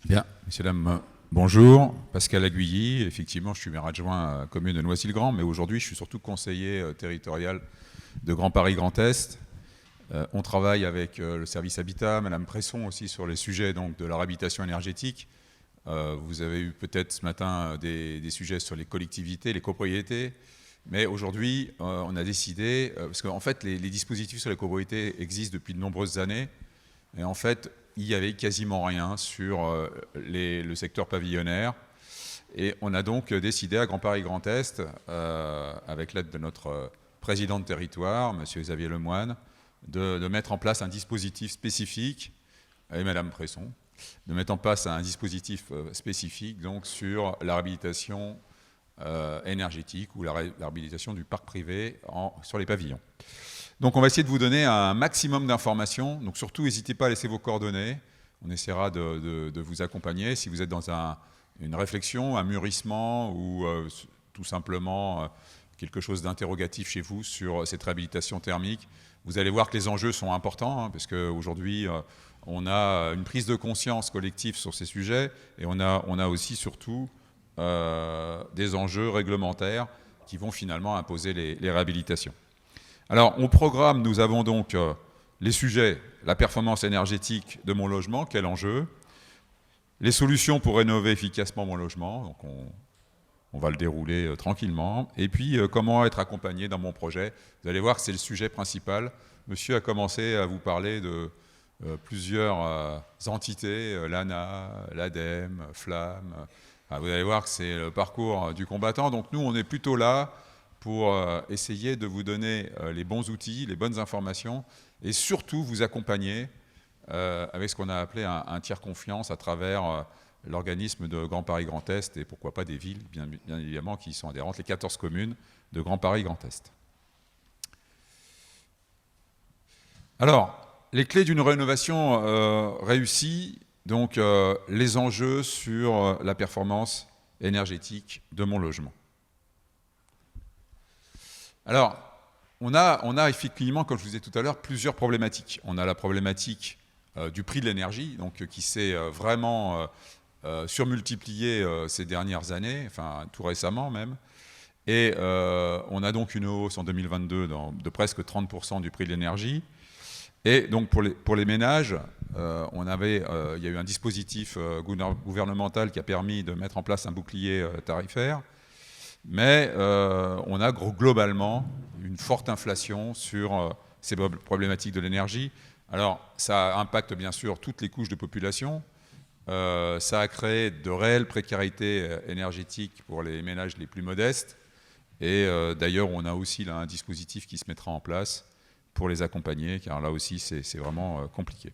Bien, messieurs, dames, bonjour. Pascal Aguilly, effectivement, je suis maire adjoint à la commune de Noisy-le-Grand, mais aujourd'hui, je suis surtout conseiller territorial de Grand Paris Grand Est. On travaille avec le service Habitat, Madame Presson aussi sur les sujets donc, de la réhabilitation énergétique. Vous avez eu peut-être ce matin des sujets sur les collectivités, les copropriétés, mais aujourd'hui, on a décidé, parce qu'en fait, les dispositifs sur les copropriétés existent depuis de nombreuses années, et en fait, il n'y avait quasiment rien sur le secteur pavillonnaire. Et on a donc décidé à Grand Paris Grand Est, avec l'aide de notre président de territoire, M. Xavier Lemoine, de mettre en place un dispositif spécifique, et Mme Presson, de mettre en place un dispositif spécifique donc, sur la réhabilitation énergétique ou la réhabilitation du parc privé sur les pavillons. Donc on va essayer de vous donner un maximum d'informations, donc surtout n'hésitez pas à laisser vos coordonnées, on essaiera de vous accompagner si vous êtes dans une réflexion, un mûrissement ou tout simplement quelque chose d'interrogatif chez vous sur cette réhabilitation thermique. Vous allez voir que les enjeux sont importants, hein, parce qu'aujourd'hui on a une prise de conscience collective sur ces sujets et on a aussi surtout des enjeux réglementaires qui vont finalement imposer les réhabilitations. Alors, au programme, nous avons donc les sujets, la performance énergétique de mon logement, quel enjeu, les solutions pour rénover efficacement mon logement, donc on va le dérouler tranquillement, et puis comment être accompagné dans mon projet. Vous allez voir que c'est le sujet principal. Monsieur a commencé à vous parler de plusieurs entités, l'ANA, l'ADEME, FLAM. Vous allez voir que c'est le parcours du combattant. Donc nous, on est plutôt là pour essayer de vous donner les bons outils, les bonnes informations, et surtout vous accompagner avec ce qu'on a appelé un tiers confiance à travers l'organisme de Grand Paris Grand Est, et pourquoi pas des villes, bien évidemment, qui sont adhérentes, les 14 communes de Grand Paris Grand Est. Alors, les clés d'une rénovation réussie, donc les enjeux sur la performance énergétique de mon logement. Alors, on a effectivement, comme je vous disais tout à l'heure, plusieurs problématiques. On a la problématique du prix de l'énergie, donc qui s'est vraiment surmultiplié ces dernières années, enfin tout récemment même. Et on a donc une hausse en 2022 de presque 30% du prix de l'énergie. Et donc pour les ménages, il y a eu un dispositif gouvernemental qui a permis de mettre en place un bouclier tarifaire. Mais on a globalement une forte inflation sur ces problématiques de l'énergie. Alors, ça impacte bien sûr toutes les couches de population. Ça a créé de réelles précarités énergétiques pour les ménages les plus modestes. Et d'ailleurs, on a aussi là un dispositif qui se mettra en place pour les accompagner, car là aussi, c'est vraiment compliqué.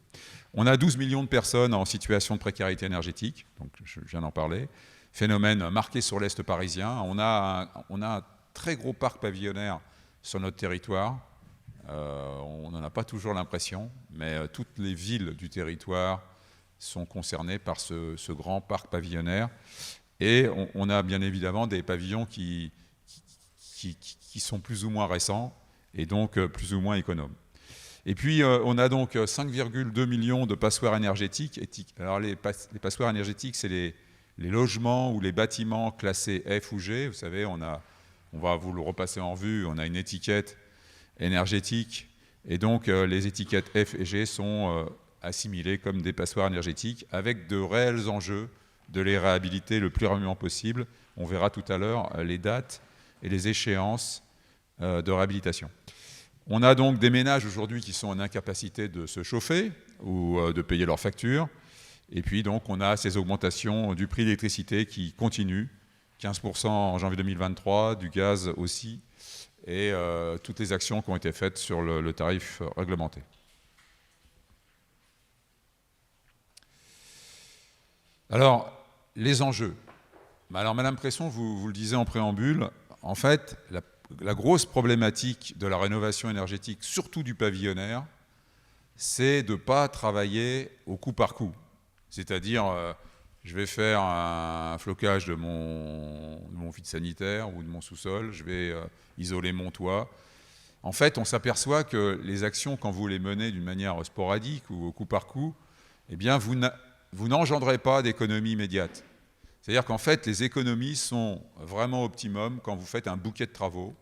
On a 12 millions de personnes en situation de précarité énergétique, donc je viens d'en parler. Phénomène marqué sur l'Est parisien. On a un très gros parc pavillonnaire sur notre territoire. On n'en a pas toujours l'impression, mais toutes les villes du territoire sont concernées par ce grand parc pavillonnaire. Et on a bien évidemment des pavillons qui sont plus ou moins récents et donc plus ou moins économes. Et puis on a donc 5,2 millions de passoires énergétiques. Alors les passoires énergétiques, c'est les logements ou les bâtiments classés F ou G. Vous savez, on va vous le repasser en vue, on a une étiquette énergétique, et donc les étiquettes F et G sont assimilées comme des passoires énergétiques, avec de réels enjeux de les réhabiliter le plus rapidement possible. On verra tout à l'heure les dates et les échéances de réhabilitation. On a donc des ménages aujourd'hui qui sont en incapacité de se chauffer ou de payer leurs factures. Et puis donc on a ces augmentations du prix de l'électricité qui continuent, 15% en janvier 2023, du gaz aussi, et toutes les actions qui ont été faites sur le tarif réglementé. Alors, les enjeux. Alors Madame Presson, vous le disiez en préambule, en fait, la grosse problématique de la rénovation énergétique, surtout du pavillonnaire, c'est de ne pas travailler au coup par coup. C'est-à-dire, je vais faire un flocage de mon vide sanitaire ou de mon sous-sol, je vais isoler mon toit. En fait, on s'aperçoit que les actions, quand vous les menez d'une manière sporadique ou au coup par coup, eh bien, vous n'engendrez pas d'économie immédiate. C'est-à-dire qu'en fait, les économies sont vraiment optimum quand vous faites un bouquet de travaux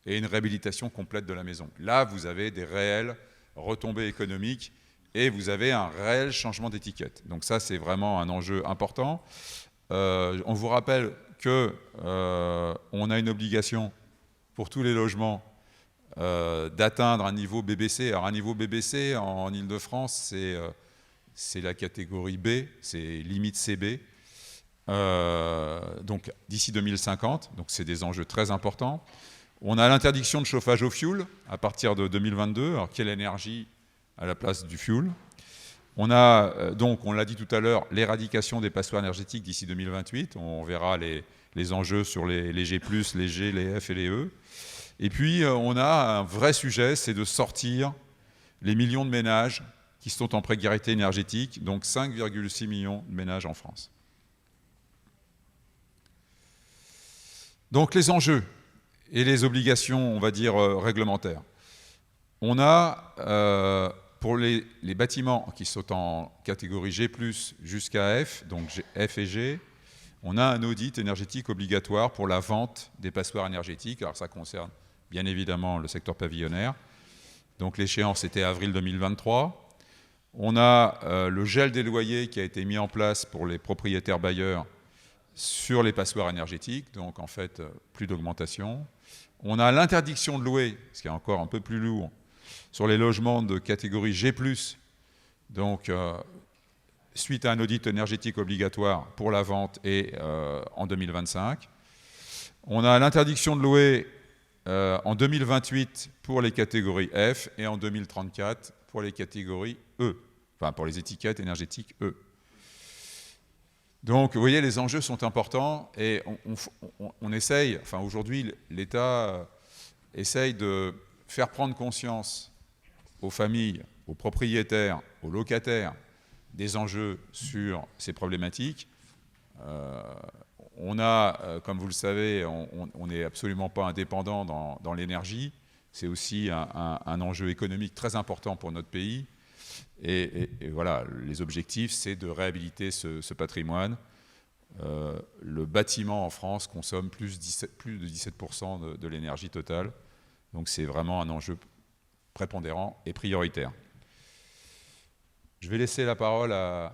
et une réhabilitation complète de la maison. Là, vous avez des réelles retombées économiques et vous avez un réel changement d'étiquette. Donc ça, c'est vraiment un enjeu important. On vous rappelle qu'on a une obligation pour tous les logements d'atteindre un niveau BBC. Alors un niveau BBC en Ile-de-France, c'est la catégorie B, c'est limite CB. Donc d'ici 2050, donc c'est des enjeux très importants. On a l'interdiction de chauffage au fioul à partir de 2022. Alors quelle énergie à la place du fioul? On a donc, on l'a dit tout à l'heure, l'éradication des passoires énergétiques d'ici 2028. On verra les enjeux sur les G+, les G, les F et les E. Et puis on a un vrai sujet, c'est de sortir les millions de ménages qui sont en précarité énergétique, donc 5,6 millions de ménages en France. Donc les enjeux et les obligations, on va dire, réglementaires. On a, pour les bâtiments qui sont en catégorie G+, jusqu'à F, donc F et G, on a un audit énergétique obligatoire pour la vente des passoires énergétiques. Alors ça concerne bien évidemment le secteur pavillonnaire. Donc l'échéance était avril 2023. On a le gel des loyers qui a été mis en place pour les propriétaires bailleurs sur les passoires énergétiques, donc en fait plus d'augmentation. On a l'interdiction de louer, ce qui est encore un peu plus lourd, sur les logements de catégorie G+, donc suite à un audit énergétique obligatoire pour la vente et en 2025. On a l'interdiction de louer en 2028 pour les catégories F et en 2034 pour les catégories E, enfin pour les étiquettes énergétiques E. Donc vous voyez, les enjeux sont importants et on essaye, enfin aujourd'hui l'État essaye de faire prendre conscience aux familles, aux propriétaires, aux locataires des enjeux sur ces problématiques. On a, comme vous le savez, on n'est absolument pas indépendant dans l'énergie. C'est aussi un enjeu économique très important pour notre pays. Et voilà, les objectifs, c'est de réhabiliter ce patrimoine. Le bâtiment en France consomme plus de 17% de l'énergie totale. Donc c'est vraiment un enjeu prépondérant et prioritaire. Je vais laisser la parole à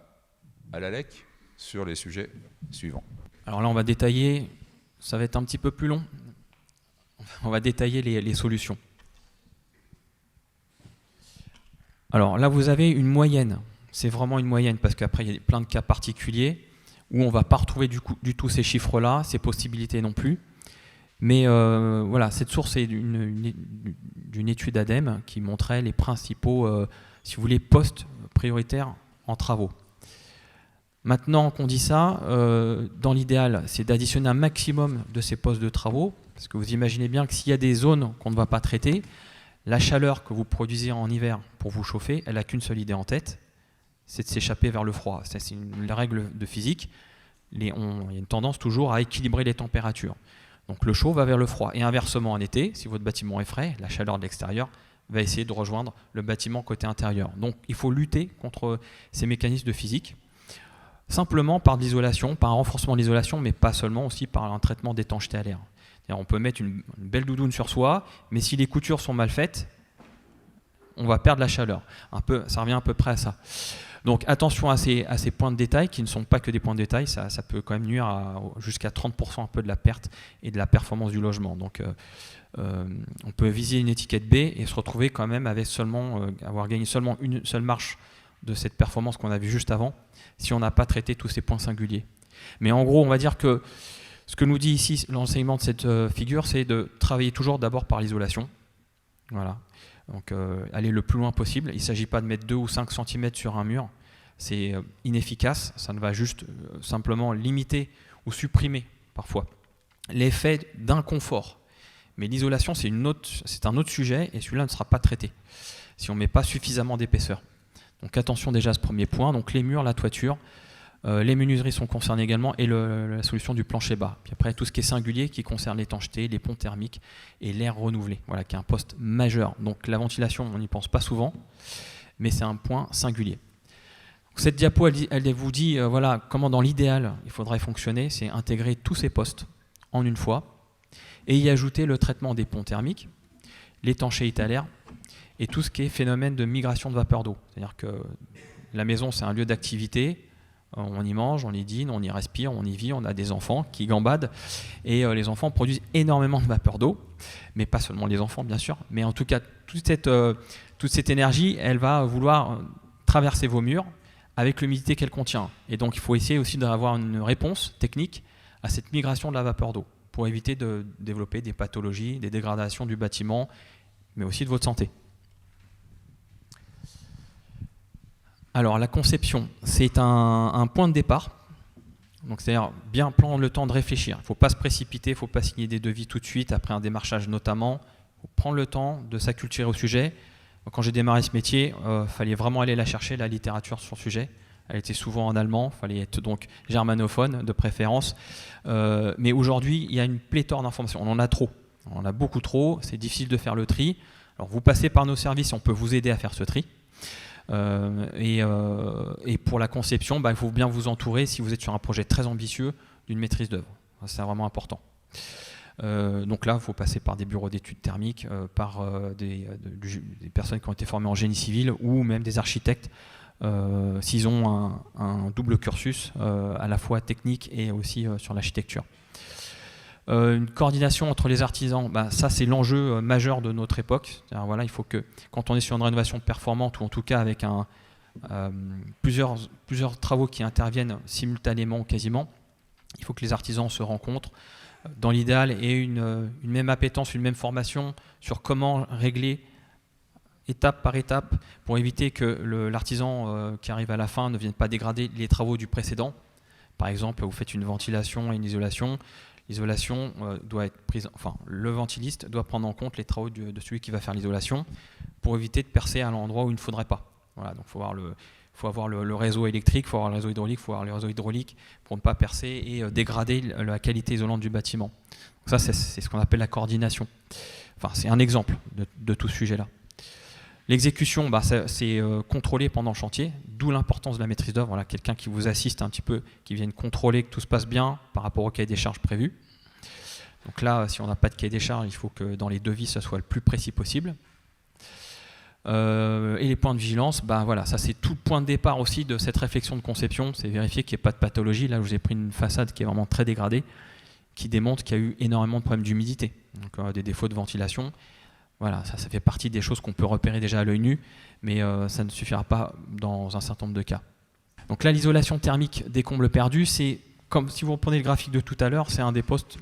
l'ALEC sur les sujets suivants. Alors là, on va détailler, ça va être un petit peu plus long, on va détailler les solutions. Alors là, vous avez une moyenne, c'est vraiment une moyenne, parce qu'après, il y a plein de cas particuliers où on ne va pas retrouver du tout ces chiffres-là, ces possibilités non plus. Mais voilà, cette source est d'une étude ADEME qui montrait les principaux, si vous voulez, postes prioritaires en travaux. Maintenant qu'on dit ça, dans l'idéal, c'est d'additionner un maximum de ces postes de travaux, parce que vous imaginez bien que s'il y a des zones qu'on ne va pas traiter, la chaleur que vous produisez en hiver pour vous chauffer, elle n'a qu'une seule idée en tête, c'est de s'échapper vers le froid. C'est une règle de physique. Il y a une tendance toujours à équilibrer les températures. Donc le chaud va vers le froid. Et inversement, en été, si votre bâtiment est frais, la chaleur de l'extérieur va essayer de rejoindre le bâtiment côté intérieur. Donc il faut lutter contre ces mécanismes de physique, simplement par de l'isolation, par un renforcement de l'isolation, mais pas seulement, aussi par un traitement d'étanchéité à l'air. On peut mettre une belle doudoune sur soi, mais si les coutures sont mal faites, on va perdre la chaleur. Ça revient à peu près à ça. Donc attention à ces points de détail qui ne sont pas que des points de détail, ça peut quand même nuire jusqu'à 30% un peu de la perte et de la performance du logement. Donc on peut viser une étiquette B et se retrouver quand même avec avoir gagné seulement une seule marche de cette performance qu'on a vue juste avant, si on n'a pas traité tous ces points singuliers. Mais en gros, on va dire que ce que nous dit ici l'enseignement de cette figure, c'est de travailler toujours d'abord par l'isolation. Voilà. Donc aller le plus loin possible. Il ne s'agit pas de mettre 2 ou 5 cm sur un mur. C'est inefficace. Ça ne va juste simplement limiter ou supprimer parfois l'effet d'inconfort. Mais l'isolation, c'est un autre sujet et celui-là ne sera pas traité si on ne met pas suffisamment d'épaisseur. Donc attention déjà à ce premier point. Donc les murs, la toiture, les menuiseries sont concernées également et la solution du plancher bas. Puis après tout ce qui est singulier qui concerne l'étanchéité, les ponts thermiques et l'air renouvelé, voilà, qui est un poste majeur. Donc la ventilation, on n'y pense pas souvent, mais c'est un point singulier. Cette diapo, elle vous dit voilà, comment dans l'idéal il faudrait fonctionner, c'est intégrer tous ces postes en une fois et y ajouter le traitement des ponts thermiques, l'étanchéité à l'air et tout ce qui est phénomène de migration de vapeur d'eau. C'est-à-dire que la maison, c'est un lieu d'activité, on y mange, on y dîne, on y respire, on y vit, on a des enfants qui gambadent et les enfants produisent énormément de vapeur d'eau, mais pas seulement les enfants bien sûr, mais en tout cas toute cette énergie, elle va vouloir traverser vos murs avec l'humidité qu'elle contient. Et donc il faut essayer aussi d'avoir une réponse technique à cette migration de la vapeur d'eau pour éviter de développer des pathologies, des dégradations du bâtiment, mais aussi de votre santé. Alors la conception, c'est un point de départ. Donc c'est-à-dire bien prendre le temps de réfléchir. Il ne faut pas se précipiter, il ne faut pas signer des devis tout de suite, après un démarchage notamment. Il faut prendre le temps de s'acculturer au sujet. Quand j'ai démarré ce métier, il fallait vraiment aller la chercher, la littérature sur le sujet. Elle était souvent en allemand, il fallait être donc germanophone de préférence. Mais aujourd'hui, il y a une pléthore d'informations. On en a trop. On en a beaucoup trop, c'est difficile de faire le tri. Alors vous passez par nos services, on peut vous aider à faire ce tri. Et pour la conception, il faut bien vous entourer, si vous êtes sur un projet très ambitieux, d'une maîtrise d'œuvre. C'est vraiment important. Donc là, il faut passer par des bureaux d'études thermiques, par des personnes qui ont été formées en génie civil ou même des architectes s'ils ont un double cursus à la fois technique et aussi sur l'architecture. Une coordination entre les artisans, ça c'est l'enjeu majeur de notre époque. Voilà, il faut que quand on est sur une rénovation performante ou en tout cas avec plusieurs travaux qui interviennent simultanément ou quasiment, il faut que les artisans se rencontrent dans l'idéal et une même appétence, une même formation sur comment régler étape par étape pour éviter que l'artisan qui arrive à la fin ne vienne pas dégrader les travaux du précédent. Par exemple, vous faites une ventilation et une isolation. L'isolation doit être prise, enfin le ventiliste doit prendre en compte les travaux de celui qui va faire l'isolation pour éviter de percer à l'endroit où il ne faudrait pas. Voilà, donc faut avoir le réseau électrique, il faut avoir le réseau hydraulique, il faut avoir le réseau hydraulique pour ne pas percer et dégrader la qualité isolante du bâtiment. Donc ça, c'est ce qu'on appelle la coordination. Enfin, c'est un exemple de tout ce sujet-là. L'exécution, c'est contrôlé pendant le chantier, d'où l'importance de la maîtrise d'œuvre. Voilà, quelqu'un qui vous assiste un petit peu, qui vienne contrôler que tout se passe bien par rapport au cahier des charges prévu. Donc là, si on n'a pas de cahier des charges, il faut que dans les devis, ça soit le plus précis possible. Et les points de vigilance, voilà, ça c'est tout le point de départ aussi de cette réflexion de conception, c'est vérifier qu'il n'y ait pas de pathologie. Là, je vous ai pris une façade qui est vraiment très dégradée, qui démontre qu'il y a eu énormément de problèmes d'humidité, donc des défauts de ventilation. Voilà, ça fait partie des choses qu'on peut repérer déjà à l'œil nu, mais ça ne suffira pas dans un certain nombre de cas. Donc là, l'isolation thermique des combles perdus, c'est comme si vous reprenez le graphique de tout à l'heure, c'est un des postes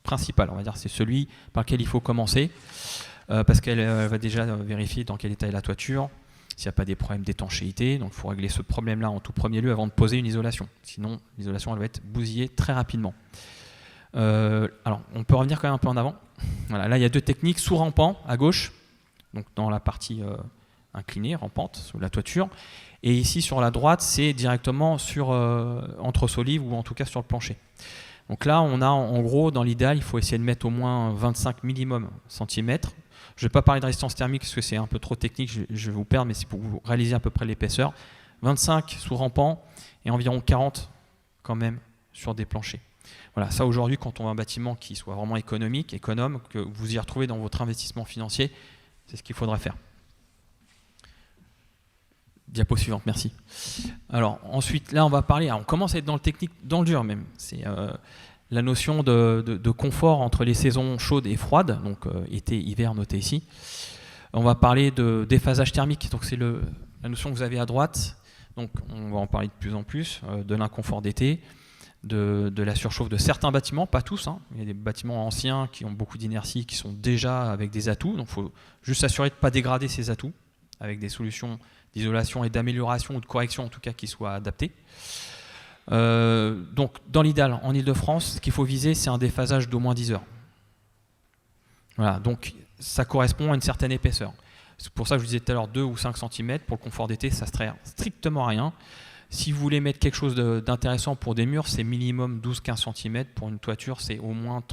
principaux, on va dire, c'est celui par lequel il faut commencer, parce qu'elle va déjà vérifier dans quel état est la toiture, s'il n'y a pas des problèmes d'étanchéité, donc il faut régler ce problème-là en tout premier lieu avant de poser une isolation. Sinon, l'isolation elle va être bousillée très rapidement. Alors, on peut revenir quand même un peu en avant. Voilà, là, il y a deux techniques, sous rampant à gauche, donc dans la partie inclinée, rampante, sous la toiture. Et ici, sur la droite, c'est directement sur entre solives ou en tout cas sur le plancher. Donc là, on a en gros, dans l'idéal, il faut essayer de mettre au moins 25 minimum centimètres. Je ne vais pas parler de résistance thermique parce que c'est un peu trop technique, je vais vous perdre, mais c'est pour vous réaliser à peu près l'épaisseur. 25 sous rampant et environ 40 quand même sur des planchers. Voilà, ça aujourd'hui, quand on a un bâtiment qui soit vraiment économique, économe, que vous y retrouvez dans votre investissement financier, c'est ce qu'il faudrait faire. Diapo suivante, merci. Alors ensuite, là on va parler, on commence à être dans le technique, dans le dur même. C'est la notion de confort entre les saisons chaudes et froides, donc été, hiver noté ici. On va parler de déphasage thermique, donc c'est la notion que vous avez à droite, donc on va en parler de plus en plus, de l'inconfort d'été, de la surchauffe de certains bâtiments, pas tous, il y a des bâtiments anciens qui ont beaucoup d'inertie, qui sont déjà avec des atouts, donc il faut juste s'assurer de ne pas dégrader ces atouts, avec des solutions d'isolation et d'amélioration ou de correction en tout cas qui soient adaptées. Donc dans l'idéal, en Ile-de-France, ce qu'il faut viser, c'est un déphasage d'au moins 10 heures. Voilà, donc ça correspond à une certaine épaisseur. C'est pour ça que je vous disais tout à l'heure 2 ou 5 cm. Pour le confort d'été, ça ne sert strictement à rien. Si vous voulez mettre quelque chose d'intéressant pour des murs, c'est minimum 12-15 cm. Pour une toiture, c'est au moins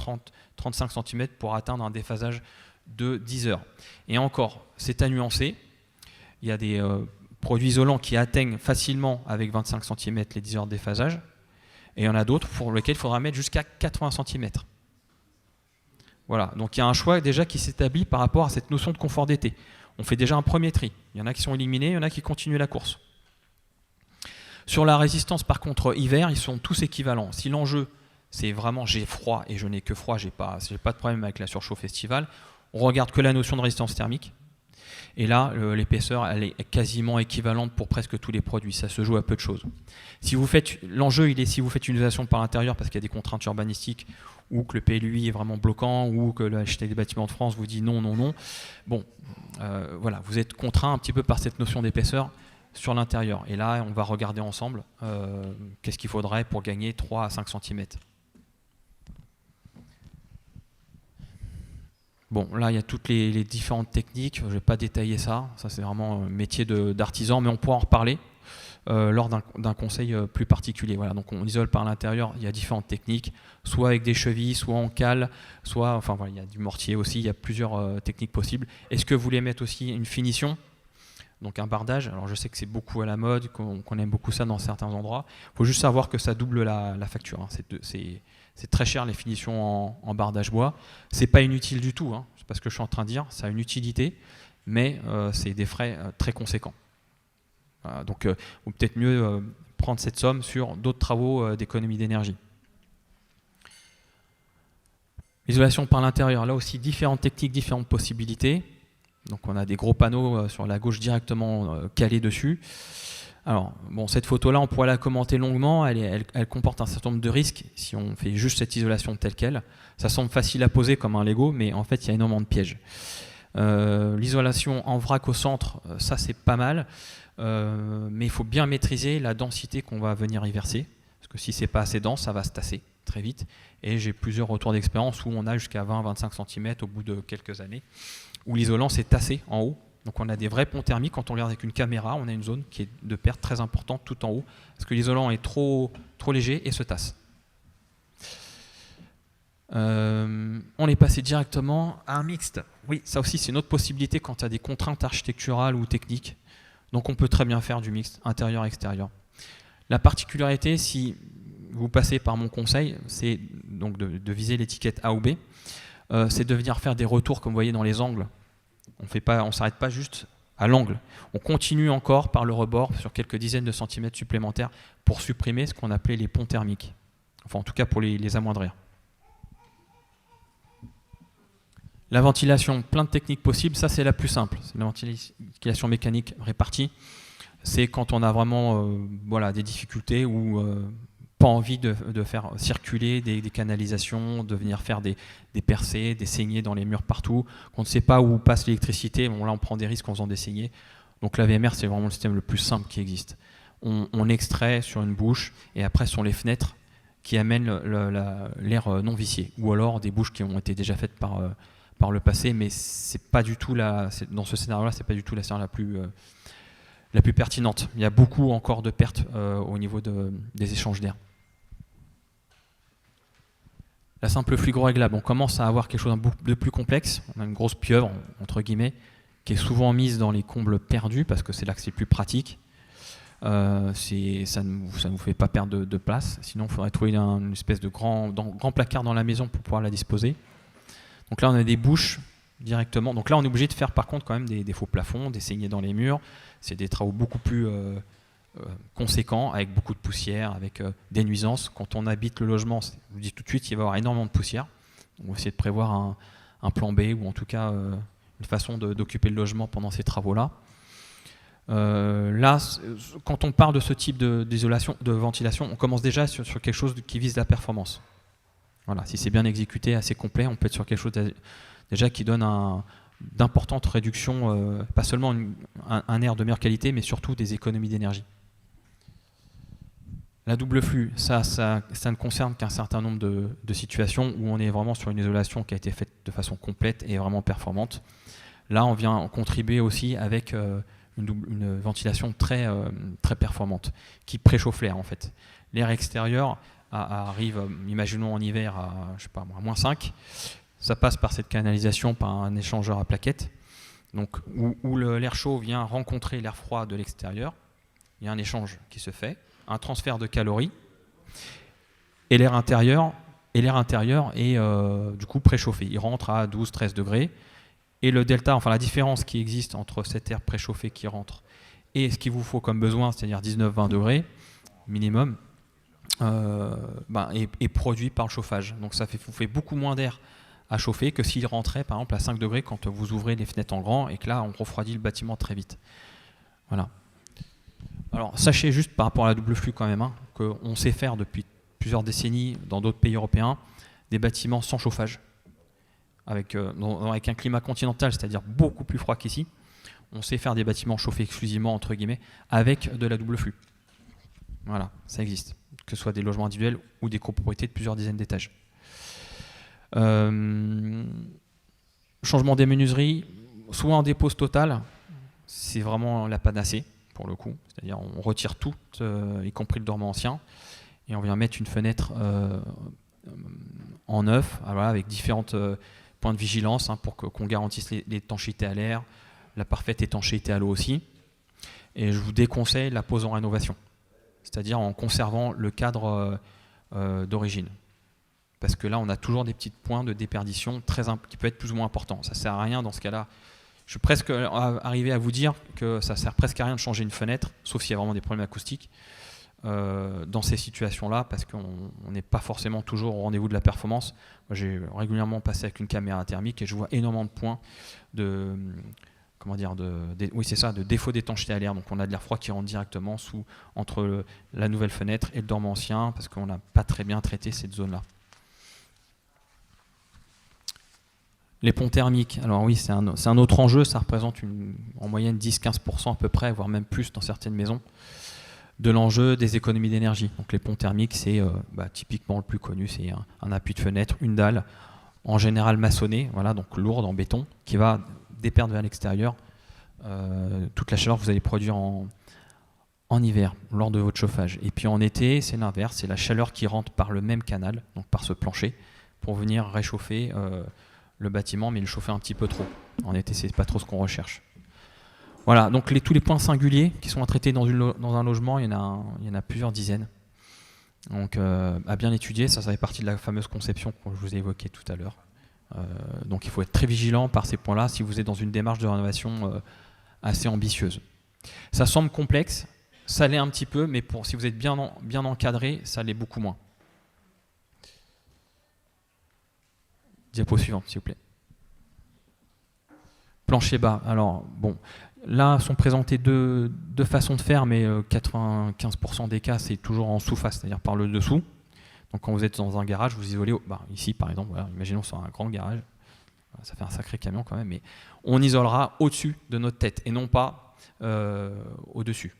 30-35 cm pour atteindre un déphasage de 10 heures. Et encore, c'est à nuancer. Il y a des produits isolants qui atteignent facilement avec 25 cm les 10 heures de déphasage, et il y en a d'autres pour lesquels il faudra mettre jusqu'à 80 cm. Voilà, donc il y a un choix déjà qui s'établit par rapport à cette notion de confort d'été. On fait déjà un premier tri. Il y en a qui sont éliminés, il y en a qui continuent la course. Sur la résistance, par contre, hiver, ils sont tous équivalents. Si l'enjeu, c'est vraiment j'ai froid et je n'ai que froid, j'ai pas de problème avec la surchauffe estivale, on regarde que la notion de résistance thermique. Et là, l'épaisseur, elle est quasiment équivalente pour presque tous les produits. Ça se joue à peu de choses. Si vous faites, l'enjeu, il est si vous faites une isolation par l'intérieur parce qu'il y a des contraintes urbanistiques ou que le PLUI est vraiment bloquant ou que l'architecte des bâtiments de France vous dit non, non, non. Bon, voilà, vous êtes contraint un petit peu par cette notion d'épaisseur sur l'intérieur. Et là, on va regarder ensemble qu'est-ce qu'il faudrait pour gagner 3 à 5 cm. Bon, là, il y a toutes les différentes techniques. Je ne vais pas détailler ça. Ça, c'est vraiment un métier d'artisan, mais on pourra en reparler lors d'un conseil plus particulier. Voilà, donc on isole par l'intérieur. Il y a différentes techniques, soit avec des chevilles, soit en cale, soit, enfin, voilà, il y a du mortier aussi. Il y a plusieurs techniques possibles. Est-ce que vous voulez mettre aussi une finition ? Donc un bardage. Alors je sais que c'est beaucoup à la mode, qu'on aime beaucoup ça dans certains endroits. Il faut juste savoir que ça double la facture. Hein. C'est très cher les finitions en bardage bois. C'est pas inutile du tout, hein. C'est pas ce que je suis en train de dire. Ça a une utilité, mais c'est des frais très conséquents. Donc il vaut peut-être mieux prendre cette somme sur d'autres travaux d'économie d'énergie. L'isolation par l'intérieur, là aussi différentes techniques, différentes possibilités. Donc on a des gros panneaux sur la gauche directement calés dessus. Alors, bon, cette photo-là, on pourrait la commenter longuement. Elle comporte un certain nombre de risques si on fait juste cette isolation telle qu'elle. Ça semble facile à poser comme un Lego, mais en fait, il y a énormément de pièges. L'isolation en vrac au centre, ça c'est pas mal, mais il faut bien maîtriser la densité qu'on va venir y verser. Parce que si c'est pas assez dense, ça va se tasser très vite. Et j'ai plusieurs retours d'expérience où on a jusqu'à 20-25 cm au bout de quelques années, où l'isolant s'est tassé en haut. Donc on a des vrais ponts thermiques. Quand on regarde avec une caméra, on a une zone qui est de perte très importante tout en haut, parce que l'isolant est trop léger et se tasse. On est passé directement à un mixte. Oui, ça aussi c'est une autre possibilité quand il y a des contraintes architecturales ou techniques. Donc on peut très bien faire du mixte intérieur-extérieur. La particularité, si vous passez par mon conseil, c'est donc de viser l'étiquette A ou B. C'est de venir faire des retours comme vous voyez dans les angles. On ne s'arrête pas juste à l'angle. On continue encore par le rebord sur quelques dizaines de centimètres supplémentaires pour supprimer ce qu'on appelait les ponts thermiques. Enfin en tout cas pour les amoindrir. La ventilation, plein de techniques possibles, ça c'est la plus simple. C'est la ventilation mécanique répartie. C'est quand on a vraiment des difficultés ou pas envie de faire circuler des canalisations, de venir faire des percées, des saignées dans les murs partout, qu'on ne sait pas où passe l'électricité. Bon, là on prend des risques en faisant des saignées. Donc la VMR c'est vraiment le système le plus simple qui existe. On extrait sur une bouche et après ce sont les fenêtres qui amènent l'air non vicié. Ou alors des bouches qui ont été déjà faites par le passé, mais c'est pas du tout dans ce scénario-là, c'est pas du tout la scénario la plus pertinente. Il y a beaucoup encore de pertes au niveau des échanges d'air. La simple flux réglable, on commence à avoir quelque chose de plus complexe. On a une grosse pieuvre, entre guillemets, qui est souvent mise dans les combles perdus, parce que c'est là que c'est plus pratique. Ça ne vous fait pas perdre de place. Sinon, il faudrait trouver une espèce de grand placard dans la maison pour pouvoir la disposer. Donc là, on a des bouches directement. Donc là, on est obligé de faire par contre quand même des faux plafonds, des saignées dans les murs. C'est des travaux beaucoup plus conséquents, avec beaucoup de poussière, avec des nuisances. Quand on habite le logement, je vous dis tout de suite, il va y avoir énormément de poussière. On va essayer de prévoir un plan B, ou en tout cas une façon d'occuper le logement pendant ces travaux-là. Là, quand on parle de ce type d'isolation, de ventilation, on commence déjà sur quelque chose qui vise la performance. Voilà, si c'est bien exécuté, assez complet, on peut être sur quelque chose déjà qui donne d'importantes réductions, pas seulement un air de meilleure qualité, mais surtout des économies d'énergie. La double flux, ça ne concerne qu'un certain nombre de situations où on est vraiment sur une isolation qui a été faite de façon complète et vraiment performante. Là, on vient contribuer aussi avec une ventilation très, très performante, qui préchauffe l'air en fait. L'air extérieur arrive, imaginons en hiver à, je sais pas, -5. Ça passe par cette canalisation, par un échangeur à plaquettes. donc où l'air chaud vient rencontrer l'air froid de l'extérieur. Il y a un échange qui se fait, un transfert de calories, et l'air intérieur est du coup préchauffé. Il rentre à 12-13 degrés, et le delta, enfin la différence qui existe entre cet air préchauffé qui rentre et ce qu'il vous faut comme besoin, c'est-à-dire 19-20 degrés minimum, est produit par le chauffage. Donc ça vous fait beaucoup moins d'air à chauffer que s'il rentrait par exemple à 5 degrés quand vous ouvrez les fenêtres en grand et que là on refroidit le bâtiment très vite. Voilà. Alors sachez juste par rapport à la double flux quand même, qu'on sait faire depuis plusieurs décennies dans d'autres pays européens des bâtiments sans chauffage, avec un climat continental, c'est-à-dire beaucoup plus froid qu'ici. On sait faire des bâtiments chauffés exclusivement entre guillemets avec de la double flux. Voilà, ça existe, que ce soit des logements individuels ou des copropriétés de plusieurs dizaines d'étages. Changement des menuiseries, soit en dépose totale, c'est vraiment la panacée pour le coup, c'est-à-dire on retire tout, y compris le dormant ancien, et on vient mettre une fenêtre en neuf, voilà, avec différents points de vigilance pour qu'on garantisse l'étanchéité à l'air, la parfaite étanchéité à l'eau aussi. Et je vous déconseille la pose en rénovation, c'est-à-dire en conservant le cadre d'origine. Parce que là, on a toujours des petits points de déperdition qui peuvent être plus ou moins importants. Ça ne sert à rien dans ce cas-là. Je suis presque arrivé à vous dire que ça ne sert presque à rien de changer une fenêtre, sauf s'il y a vraiment des problèmes acoustiques, dans ces situations-là, parce qu'on n'est pas forcément toujours au rendez-vous de la performance. Moi, j'ai régulièrement passé avec une caméra thermique et je vois énormément de points de défaut d'étanchéité à l'air. Donc on a de l'air froid qui rentre directement entre la nouvelle fenêtre et le dormant ancien, parce qu'on n'a pas très bien traité cette zone-là. Les ponts thermiques, alors oui, c'est un autre enjeu, ça représente en moyenne 10-15% à peu près, voire même plus dans certaines maisons, de l'enjeu des économies d'énergie. Donc les ponts thermiques, c'est typiquement le plus connu, c'est un appui de fenêtre, une dalle, en général maçonnée, voilà, donc lourde en béton, qui va déperdre vers l'extérieur toute la chaleur que vous allez produire en hiver, lors de votre chauffage. Et puis en été, c'est l'inverse, c'est la chaleur qui rentre par le même canal, donc par ce plancher, pour venir réchauffer le bâtiment, mais le chauffer un petit peu trop. En été, c'est pas trop ce qu'on recherche. Voilà, donc tous les points singuliers qui sont à traiter dans un logement, il y en a plusieurs dizaines. Donc à bien étudier, ça fait partie de la fameuse conception que je vous ai évoquée tout à l'heure. Donc il faut être très vigilant par ces points-là si vous êtes dans une démarche de rénovation assez ambitieuse. Ça semble complexe, ça l'est un petit peu, mais si vous êtes bien encadré, ça l'est beaucoup moins. Diapo suivante, s'il vous plaît. Plancher bas. Alors, bon, là sont présentées deux façons de faire, mais 95% des cas, c'est toujours en sous-face, c'est-à-dire par le dessous. Donc, quand vous êtes dans un garage, vous isolez. Ici, par exemple, voilà, imaginons sur un grand garage, ça fait un sacré camion quand même, mais on isolera au-dessus de notre tête et non pas au-dessus.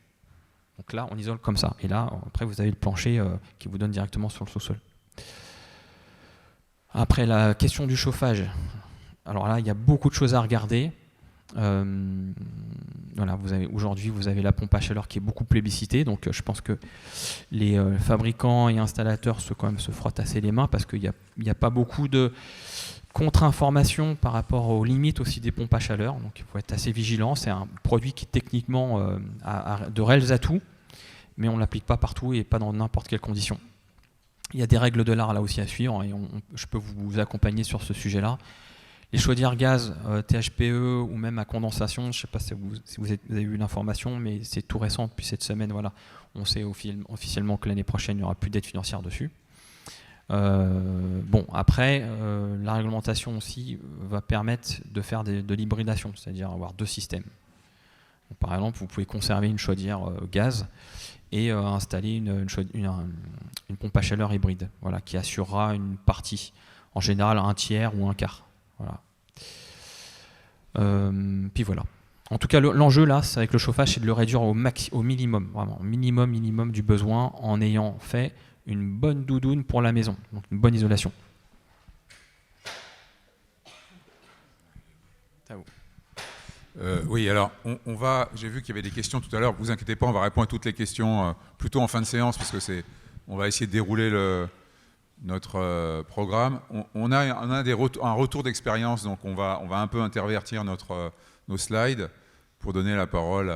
Donc là, on isole comme ça. Et là, après, vous avez le plancher qui vous donne directement sur le sous-sol. Après, la question du chauffage. Alors là, il y a beaucoup de choses à regarder. Voilà, aujourd'hui, vous avez la pompe à chaleur qui est beaucoup plébiscitée. Donc, je pense que les fabricants et installateurs se frottent assez les mains parce qu'il n'y a pas beaucoup de contre-information par rapport aux limites aussi des pompes à chaleur. Donc, il faut être assez vigilant. C'est un produit qui, techniquement, a de réels atouts, mais on ne l'applique pas partout et pas dans n'importe quelle condition. Il y a des règles de l'art là aussi à suivre et je peux vous accompagner sur ce sujet-là. Les chaudières gaz, THPE ou même à condensation, je ne sais pas si vous avez eu l'information, mais c'est tout récent depuis cette semaine. Voilà. On sait officiellement que l'année prochaine, il n'y aura plus d'aide financière dessus. Après, la réglementation aussi va permettre de faire de l'hybridation, c'est-à-dire avoir deux systèmes. Donc, par exemple, vous pouvez conserver une chaudière gaz et installer une pompe à chaleur hybride, voilà, qui assurera une partie, en général un tiers ou un quart. Voilà. Puis voilà. En tout cas, l'enjeu là, c'est avec le chauffage, c'est de le réduire au minimum, vraiment, minimum du besoin, en ayant fait une bonne doudoune pour la maison, donc une bonne isolation. Oui, alors j'ai vu qu'il y avait des questions tout à l'heure. Vous inquiétez pas, on va répondre à toutes les questions plutôt en fin de séance, parce que on va essayer de dérouler notre programme. On a un retour d'expérience, donc on va un peu intervertir notre nos slides pour donner la parole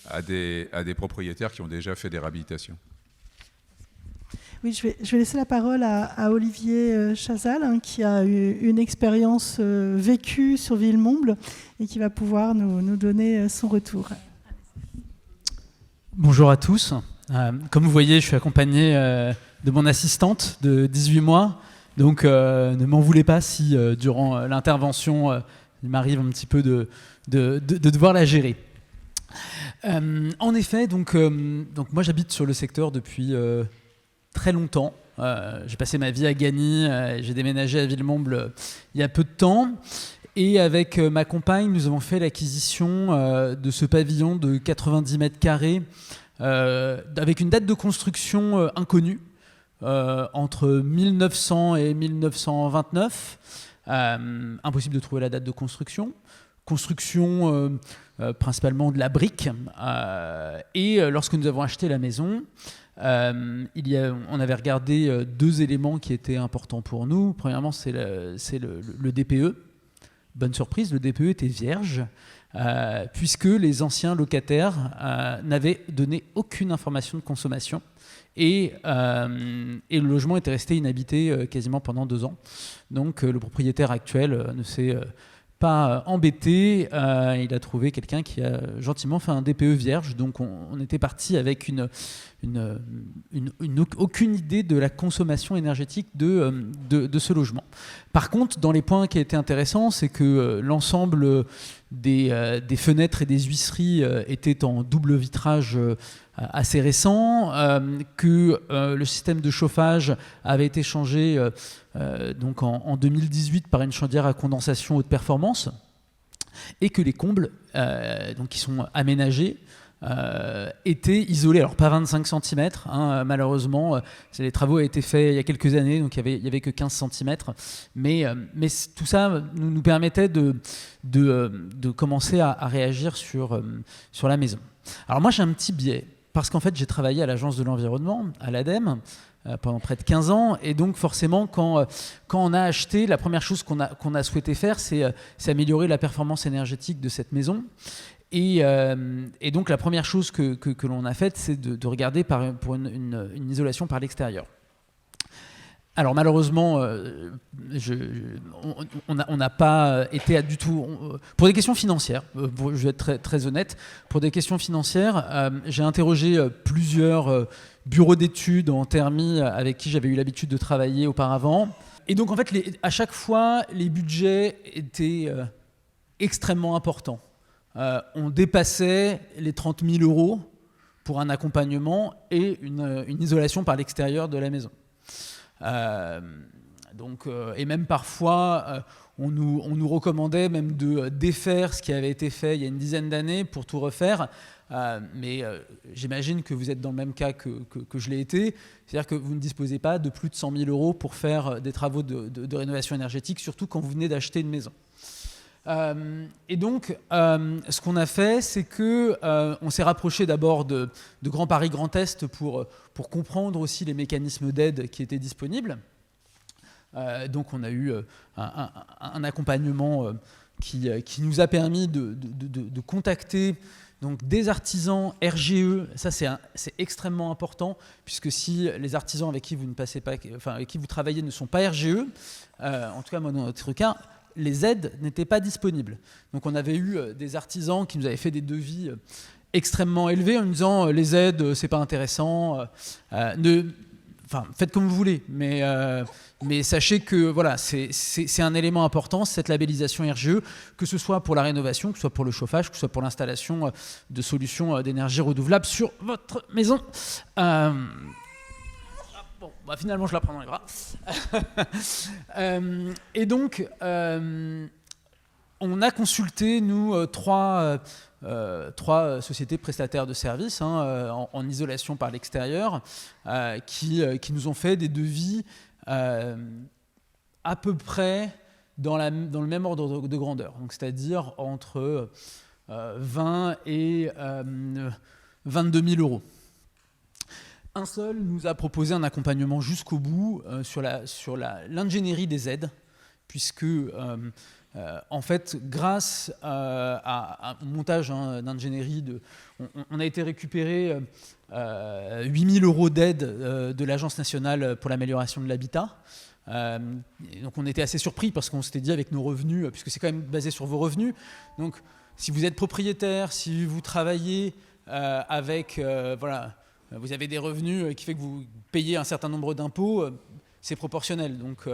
à des propriétaires qui ont déjà fait des réhabilitations. Oui, je vais laisser la parole à Olivier Chazal, hein, qui a eu une expérience vécue sur Villemomble et qui va pouvoir nous donner son retour. Bonjour à tous. Comme vous voyez, je suis accompagné de mon assistante de 18 mois. Donc ne m'en voulez pas si durant l'intervention, il m'arrive un petit peu de devoir la gérer. En effet, donc moi j'habite sur le secteur depuis très longtemps. J'ai passé ma vie à Gagny, j'ai déménagé à Villemomble il y a peu de temps. Et avec ma compagne, nous avons fait l'acquisition de ce pavillon de 90 mètres carrés avec une date de construction inconnue, entre 1900 et 1929. Impossible de trouver la date de construction. Construction principalement de la brique. Et lorsque nous avons acheté la maison, on avait regardé deux éléments qui étaient importants pour nous. Premièrement, c'est le DPE. Bonne surprise, le DPE était vierge, puisque les anciens locataires n'avaient donné aucune information de consommation. Et le logement était resté inhabité quasiment pendant 2 ans. Donc le propriétaire actuel ne s'est pas embêté, il a trouvé quelqu'un qui a gentiment fait un DPE vierge. Donc on était parti avec aucune idée de la consommation énergétique de ce logement. Par contre, dans les points qui étaient intéressants, c'est que l'ensemble des fenêtres et des huisseries étaient en double vitrage assez récent, que le système de chauffage avait été changé donc en 2018 par une chaudière à condensation haute performance, et que les combles donc qui sont aménagés étaient isolés, alors pas 25 cm, hein, malheureusement, les travaux ont été faits il y a quelques années, donc il y avait que 15 cm, mais tout ça nous permettait de commencer à réagir sur la maison. Alors moi j'ai un petit biais, parce qu'en fait j'ai travaillé à l'Agence de l'environnement, à l'ADEME, pendant près de 15 ans, et donc forcément quand on a acheté, la première chose qu'on a souhaité faire, c'est améliorer la performance énergétique de cette maison. Et donc la première chose que l'on a faite, c'est de regarder pour une isolation par l'extérieur. Alors malheureusement, on n'a pas été du tout... pour des questions financières, je vais être très, très honnête, pour des questions financières, j'ai interrogé plusieurs bureaux d'études en thermie avec qui j'avais eu l'habitude de travailler auparavant. Et donc en fait, à chaque fois, les budgets étaient extrêmement importants. On dépassait les 30 000 € pour un accompagnement et une isolation par l'extérieur de la maison. Et même parfois, on nous recommandait même de défaire ce qui avait été fait il y a une dizaine d'années pour tout refaire. Mais j'imagine que vous êtes dans le même cas que je l'ai été, c'est-à-dire que vous ne disposez pas de plus de 100 000 € pour faire des travaux de rénovation énergétique, surtout quand vous venez d'acheter une maison. Et donc, ce qu'on a fait, c'est qu'on s'est rapproché d'abord de Grand Paris Grand Est pour comprendre aussi les mécanismes d'aide qui étaient disponibles. Donc, on a eu un accompagnement qui nous a permis de contacter donc, des artisans RGE. Ça, c'est extrêmement important, puisque si les artisans avec qui vous ne passez pas, enfin, avec qui vous travaillez ne sont pas RGE, en tout cas, moi, dans notre cas, les aides n'étaient pas disponibles. Donc on avait eu des artisans qui nous avaient fait des devis extrêmement élevés en nous disant les aides, c'est pas intéressant, faites comme vous voulez, mais sachez que voilà, c'est un élément important, cette labellisation RGE, que ce soit pour la rénovation, que ce soit pour le chauffage, que ce soit pour l'installation de solutions d'énergie renouvelable sur votre maison. Bon, finalement, je la prends dans les bras. Et donc, on a consulté, nous, trois sociétés prestataires de services en isolation par l'extérieur qui nous ont fait des devis à peu près dans le même ordre de grandeur. Donc, c'est-à-dire entre 20 et 22 000 €. Un seul nous a proposé un accompagnement jusqu'au bout sur l'ingénierie des aides, puisque En fait, grâce à un montage d'ingénierie, on a été récupérer 8 000 € d'aide de l'Agence nationale pour l'amélioration de l'habitat. Donc on était assez surpris parce qu'on s'était dit avec nos revenus, puisque c'est quand même basé sur vos revenus. Donc si vous êtes propriétaire, si vous travaillez avec, voilà, vous avez des revenus qui fait que vous payez un certain nombre d'impôts, c'est proportionnel. Donc,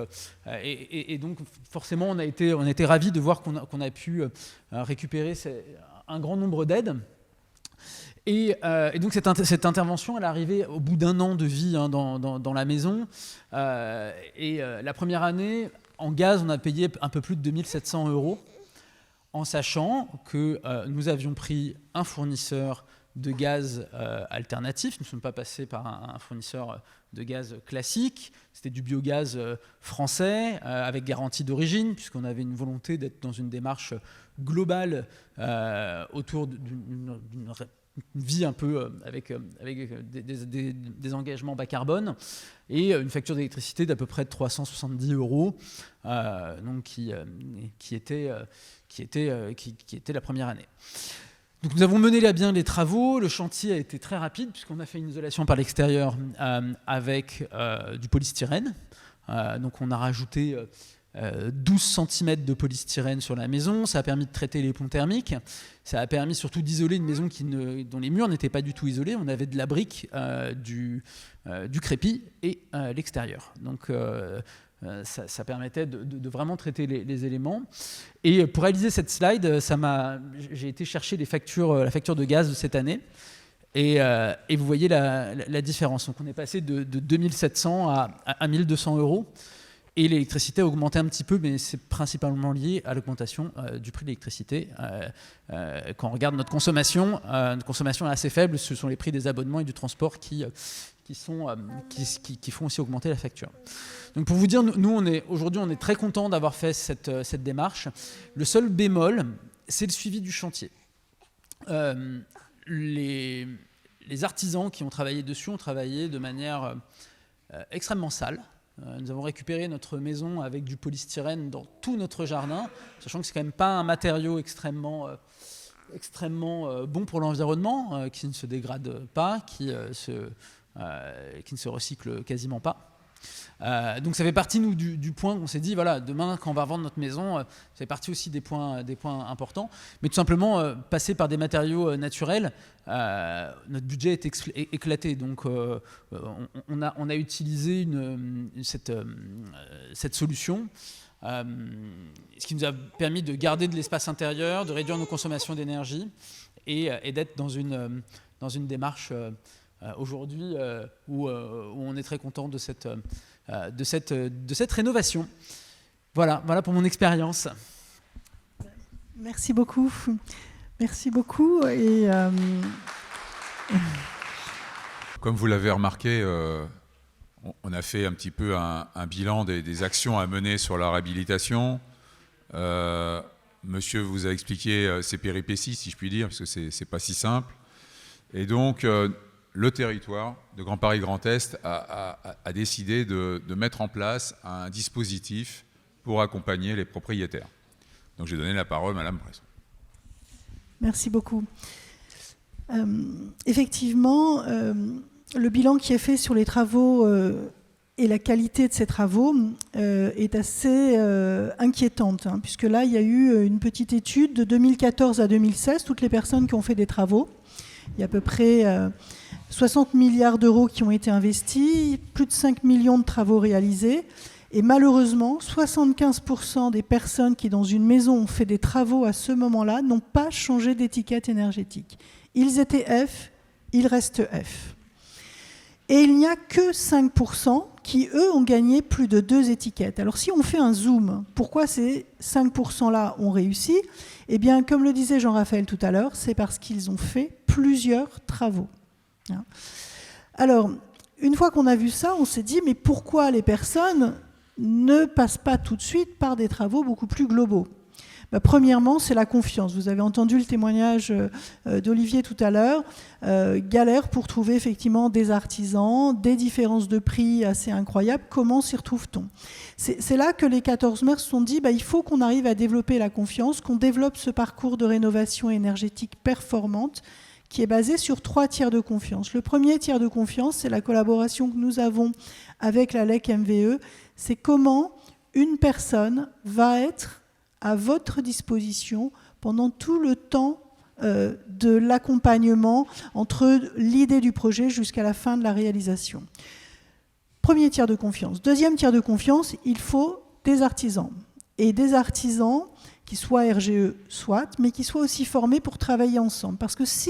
et donc forcément on a été ravis de voir qu'on a pu récupérer un grand nombre d'aides. Et donc cette intervention, elle est arrivée au bout d'1 an de vie dans la maison. La première année, en gaz, on a payé un peu plus de 2 700 €, en sachant que nous avions pris un fournisseur de gaz alternatif. Nous ne sommes pas passés par un fournisseur de gaz classique. C'était du biogaz français, avec garantie d'origine, puisqu'on avait une volonté d'être dans une démarche globale autour d'une vie un peu avec des engagements bas carbone, et une facture d'électricité d'à peu près de 370 €, donc qui était la première année. Donc nous avons mené à bien les travaux. Le chantier a été très rapide puisqu'on a fait une isolation par l'extérieur avec du polystyrène. Donc on a rajouté 12 cm de polystyrène sur la maison. Ça a permis de traiter les ponts thermiques. Ça a permis surtout d'isoler une maison dont les murs n'étaient pas du tout isolés. On avait de la brique, du crépi et l'extérieur. Donc ça permettait de vraiment traiter les éléments. Et pour réaliser cette slide, j'ai été chercher la facture de gaz de cette année. Et vous voyez la différence. Donc on est passé de 2700 à 1200 €. Et l'électricité a augmenté un petit peu, mais c'est principalement lié à l'augmentation du prix de l'électricité. Quand on regarde notre consommation est assez faible. Ce sont les prix des abonnements et du transport qui font aussi augmenter la facture. Donc pour vous dire, nous aujourd'hui on est très contents d'avoir fait cette démarche. Le seul bémol, c'est le suivi du chantier. Les artisans qui ont travaillé dessus ont travaillé de manière extrêmement sale. Nous avons récupéré notre maison avec du polystyrène dans tout notre jardin, sachant que c'est quand même pas un matériau extrêmement bon pour l'environnement, qui ne se dégrade pas, qui ne se recycle quasiment pas. Donc ça fait partie du point qu'on s'est dit, voilà, demain quand on va vendre notre maison, ça fait partie aussi des points importants. Mais tout simplement, passer par des matériaux naturels, notre budget est éclaté. Donc on a utilisé cette solution, ce qui nous a permis de garder de l'espace intérieur, de réduire nos consommations d'énergie et d'être dans une démarche aujourd'hui où on est très content de cette rénovation. Voilà pour mon expérience. Merci beaucoup. Merci beaucoup. Et comme vous l'avez remarqué, on a fait un petit peu un bilan des actions à mener sur la réhabilitation. Monsieur vous a expliqué ses péripéties, si je puis dire, parce que c'est pas si simple. Et donc, le territoire de Grand Paris Grand Est a décidé de mettre en place un dispositif pour accompagner les propriétaires. Donc j'ai donné la parole à Madame Bresson. Merci beaucoup. Effectivement, le bilan qui est fait sur les travaux et la qualité de ces travaux est assez inquiétante, puisque là, il y a eu une petite étude de 2014 à 2016, toutes les personnes qui ont fait des travaux. Il y a à peu près 60 milliards d'euros qui ont été investis, plus de 5 millions de travaux réalisés. Et malheureusement, 75% des personnes qui, dans une maison, ont fait des travaux à ce moment-là, n'ont pas changé d'étiquette énergétique. Ils étaient F, ils restent F. Et il n'y a que 5% qui, eux, ont gagné plus de 2 étiquettes. Alors si on fait un zoom, pourquoi ces 5%-là ont réussi ? Eh bien, comme le disait Jean-Raphaël tout à l'heure, c'est parce qu'ils ont fait plusieurs travaux. Alors, une fois qu'on a vu ça, on s'est dit, mais pourquoi les personnes ne passent pas tout de suite par des travaux beaucoup plus globaux ? Premièrement, c'est la confiance. Vous avez entendu le témoignage d'Olivier tout à l'heure. Galère pour trouver effectivement des artisans, des différences de prix assez incroyables. Comment s'y retrouve-t-on ? C'est là que les 14 maires se sont dit il faut qu'on arrive à développer la confiance, qu'on développe ce parcours de rénovation énergétique performante qui est basé sur 3 tiers de confiance. Le premier tiers de confiance, c'est la collaboration que nous avons avec la LEC MVE. C'est comment une personne va être à votre disposition pendant tout le temps de l'accompagnement entre l'idée du projet jusqu'à la fin de la réalisation. Premier tiers de confiance. Deuxième tiers de confiance, il faut des artisans. Et des artisans qui soient RGE, soit, mais qui soient aussi formés pour travailler ensemble. Parce que si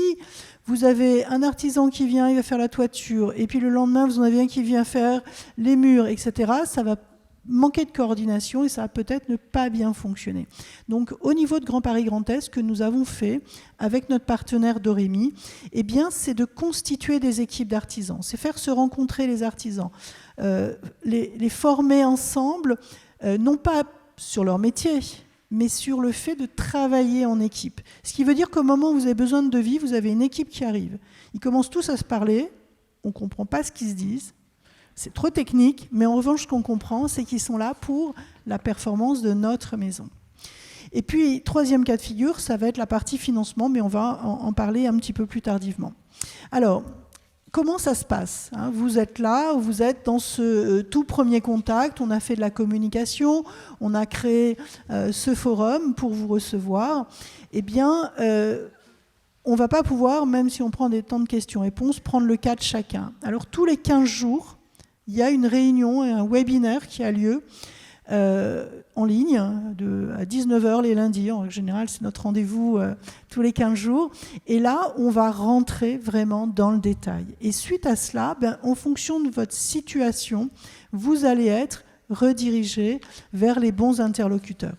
vous avez un artisan qui vient, il va faire la toiture, et puis le lendemain, vous en avez un qui vient faire les murs, etc., ça va manquer de coordination et ça va peut-être ne pas bien fonctionner. Donc, au niveau de Grand Paris Grand Est, ce que nous avons fait avec notre partenaire Dorémy, c'est de constituer des équipes d'artisans. C'est faire se rencontrer les artisans, les former ensemble, non pas sur leur métier, mais sur le fait de travailler en équipe. Ce qui veut dire qu'au moment où vous avez besoin de devis, vous avez une équipe qui arrive. Ils commencent tous à se parler, on ne comprend pas ce qu'ils se disent, c'est trop technique, mais en revanche, ce qu'on comprend, c'est qu'ils sont là pour la performance de notre maison. Et puis, troisième cas de figure, ça va être la partie financement, mais on va en parler un petit peu plus tardivement. Alors, comment ça se passe ? Vous êtes là, vous êtes dans ce tout premier contact, on a fait de la communication, on a créé ce forum pour vous recevoir. On ne va pas pouvoir, même si on prend des temps de questions-réponses, prendre le cas de chacun. Alors, tous les 15 jours, il y a une réunion et un webinaire qui a lieu en ligne à 19h les lundis. En général, c'est notre rendez-vous tous les 15 jours. Et là, on va rentrer vraiment dans le détail. Et suite à cela, en fonction de votre situation, vous allez être redirigé vers les bons interlocuteurs.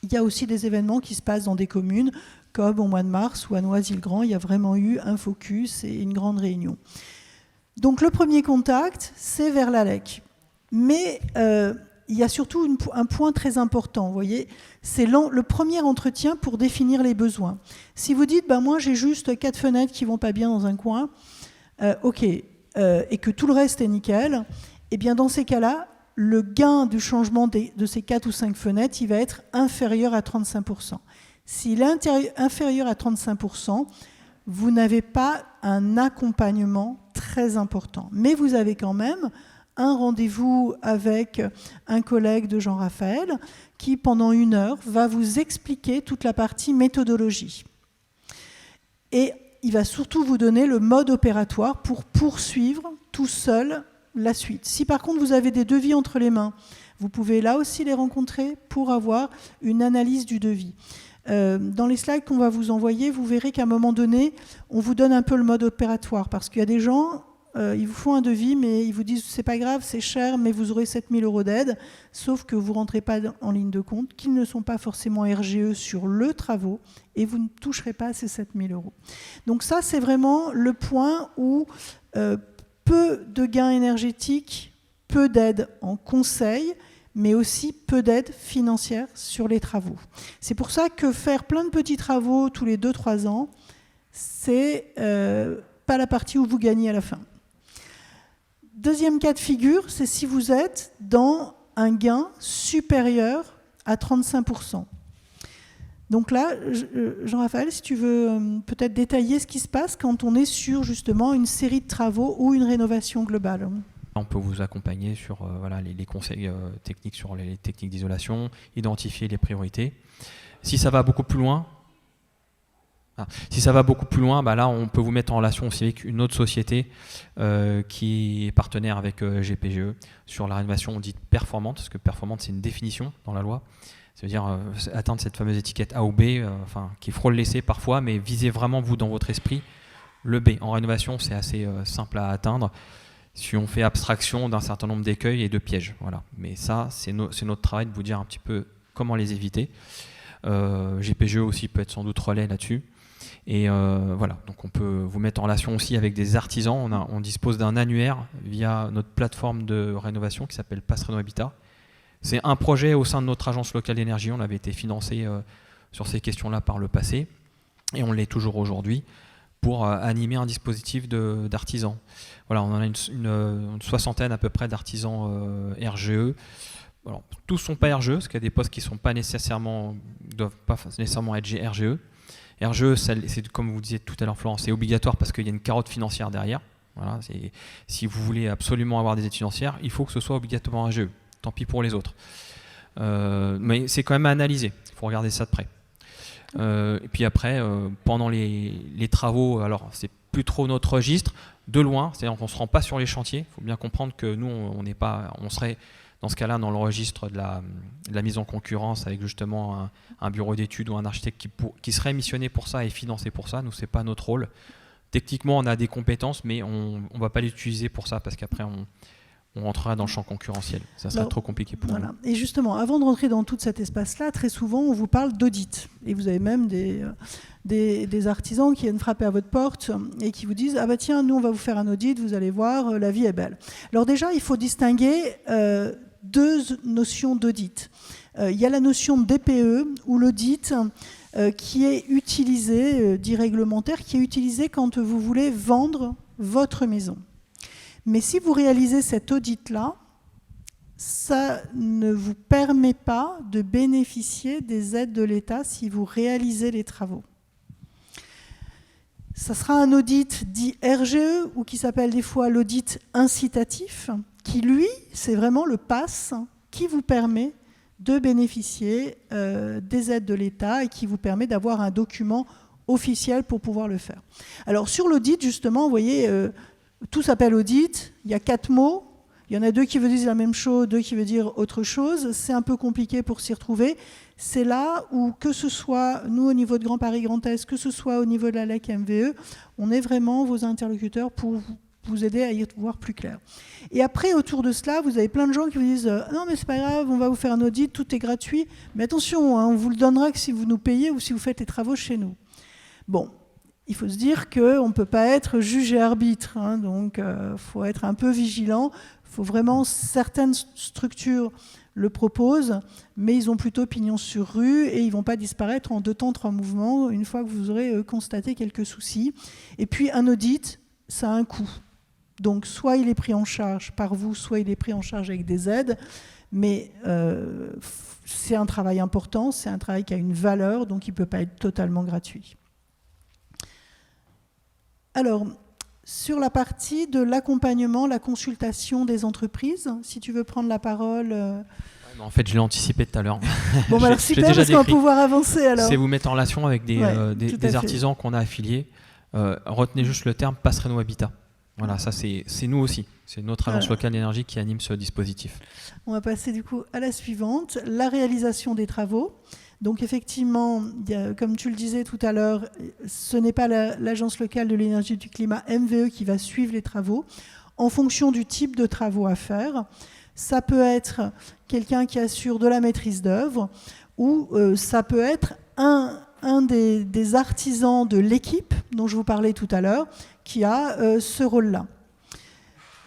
Il y a aussi des événements qui se passent dans des communes, comme au mois de mars ou à Noisy-le-Grand. Il y a vraiment eu un focus et une grande réunion. Donc le premier contact, c'est vers la LEC. Mais il y a surtout un point très important, vous voyez, c'est le premier entretien pour définir les besoins. Si vous dites, moi j'ai juste 4 fenêtres qui ne vont pas bien dans un coin, et que tout le reste est nickel, dans ces cas-là, le gain du changement de ces 4 ou 5 fenêtres, il va être inférieur à 35%. S'il est inférieur à 35%, vous n'avez pas un accompagnement très important. Mais vous avez quand même un rendez-vous avec un collègue de Jean-Raphaël qui, pendant 1 heure, va vous expliquer toute la partie méthodologie. Et il va surtout vous donner le mode opératoire pour poursuivre tout seul la suite. Si par contre vous avez des devis entre les mains, vous pouvez là aussi les rencontrer pour avoir une analyse du devis. Dans les slides qu'on va vous envoyer, vous verrez qu'à un moment donné, on vous donne un peu le mode opératoire parce qu'il y a des gens, ils vous font un devis, mais ils vous disent c'est pas grave, c'est cher, mais vous aurez 7 000 € d'aide, sauf que vous ne rentrez pas en ligne de compte, qu'ils ne sont pas forcément RGE sur le travaux et vous ne toucherez pas à ces 7 000 €. Donc ça, c'est vraiment le point où peu de gains énergétiques, peu d'aide en conseil, mais aussi peu d'aide financière sur les travaux. C'est pour ça que faire plein de petits travaux tous les 2-3 ans, c'est pas la partie où vous gagnez à la fin. Deuxième cas de figure, c'est si vous êtes dans un gain supérieur à 35%. Donc là, Jean-Raphaël, si tu veux peut-être détailler ce qui se passe quand on est sur justement une série de travaux ou une rénovation globale. On peut vous accompagner sur les conseils techniques sur les techniques d'isolation, identifier les priorités. Si ça va beaucoup plus loin, là, on peut vous mettre en relation aussi avec une autre société qui est partenaire avec GPGE sur la rénovation dite performante, parce que performante, c'est une définition dans la loi. Ça veut dire atteindre cette fameuse étiquette A ou B, qui frôle l'essai parfois, mais visez vraiment, vous, dans votre esprit, le B. En rénovation, c'est assez simple à atteindre si on fait abstraction d'un certain nombre d'écueils et de pièges. Voilà. Mais ça, c'est notre travail de vous dire un petit peu comment les éviter. GPGE aussi peut être sans doute relais là-dessus. Et donc on peut vous mettre en relation aussi avec des artisans. On dispose d'un annuaire via notre plateforme de rénovation qui s'appelle Pass Réno Habitat, C'est un projet au sein de notre agence locale d'énergie. On avait été financé sur ces questions-là par le passé et on l'est toujours aujourd'hui pour animer un dispositif d'artisans. Voilà, on en a une soixantaine à peu près d'artisans RGE. Alors, tous ne sont pas RGE, parce qu'il y a des postes qui ne doivent pas nécessairement être RGE. RGE, c'est comme vous disiez tout à l'heure, Florence, c'est obligatoire parce qu'il y a une carotte financière derrière. Voilà, si vous voulez absolument avoir des aides financières, il faut que ce soit obligatoirement RGE. Tant pis pour les autres. Mais c'est quand même à analyser. Il faut regarder ça de près. Et puis après, pendant les travaux, alors c'est plus trop notre registre, de loin, c'est-à-dire qu'on ne se rend pas sur les chantiers. Il faut bien comprendre que nous, on serait dans ce cas-là dans le registre de la mise en concurrence avec justement un bureau d'études ou un architecte qui serait missionné pour ça et financé pour ça. Nous, ce n'est pas notre rôle. Techniquement, on a des compétences, mais on ne va pas les utiliser pour ça parce qu'après, on rentrera dans le champ concurrentiel. Ça serait trop compliqué pour nous. Et justement, avant de rentrer dans tout cet espace-là, très souvent, on vous parle d'audit. Et vous avez même des artisans qui viennent frapper à votre porte et qui vous disent « Ah bah tiens, nous, on va vous faire un audit, vous allez voir, la vie est belle ». Alors déjà, il faut distinguer deux notions d'audit. Il y a la notion de DPE, ou l'audit qui est utilisé, dit réglementaire, qui est utilisé quand vous voulez vendre votre maison. Mais si vous réalisez cet audit-là, ça ne vous permet pas de bénéficier des aides de l'État si vous réalisez les travaux. Ça sera un audit dit RGE, ou qui s'appelle des fois l'audit incitatif, qui lui, c'est vraiment le pass qui vous permet de bénéficier des aides de l'État et qui vous permet d'avoir un document officiel pour pouvoir le faire. Alors sur l'audit, justement, vous voyez, tout s'appelle audit, il y a 4 mots, il y en a 2 qui veulent dire la même chose, 2 qui veulent dire autre chose, c'est un peu compliqué pour s'y retrouver. C'est là où, que ce soit nous au niveau de Grand Paris Grand Est, que ce soit au niveau de la LEC MVE, on est vraiment vos interlocuteurs pour vous aider à y voir plus clair. Et après, autour de cela, vous avez plein de gens qui vous disent « Non, mais c'est pas grave, on va vous faire un audit, tout est gratuit. Mais attention, hein, on vous le donnera que si vous nous payez ou si vous faites les travaux chez nous. » Bon, il faut se dire qu'on ne peut pas être juge et arbitre, hein, donc il faut être un peu vigilant. Faut vraiment, certaines structures le proposent, mais ils ont plutôt pignon sur rue et ils ne vont pas disparaître en 2 temps, 3 mouvements, une fois que vous aurez constaté quelques soucis. Et puis un audit, ça a un coût. Donc soit il est pris en charge par vous, soit il est pris en charge avec des aides, mais c'est un travail important, c'est un travail qui a une valeur, donc il ne peut pas être totalement gratuit. Alors, sur la partie de l'accompagnement, la consultation des entreprises, si tu veux prendre la parole. En fait, je l'ai anticipé tout à l'heure. Bon, alors super, parce qu'on va pouvoir avancer alors. C'est vous mettre en relation avec des artisans qu'on a affiliés. Retenez juste le terme Passereno Habitat. Voilà, ça c'est nous aussi. C'est notre agence locale d'énergie qui anime ce dispositif. On va passer du coup à la suivante, la réalisation des travaux. Donc effectivement, comme tu le disais tout à l'heure, ce n'est pas l'agence locale de l'énergie et du climat MVE qui va suivre les travaux en fonction du type de travaux à faire. Ça peut être quelqu'un qui assure de la maîtrise d'œuvre ou ça peut être un des artisans de l'équipe dont je vous parlais tout à l'heure qui a ce rôle-là.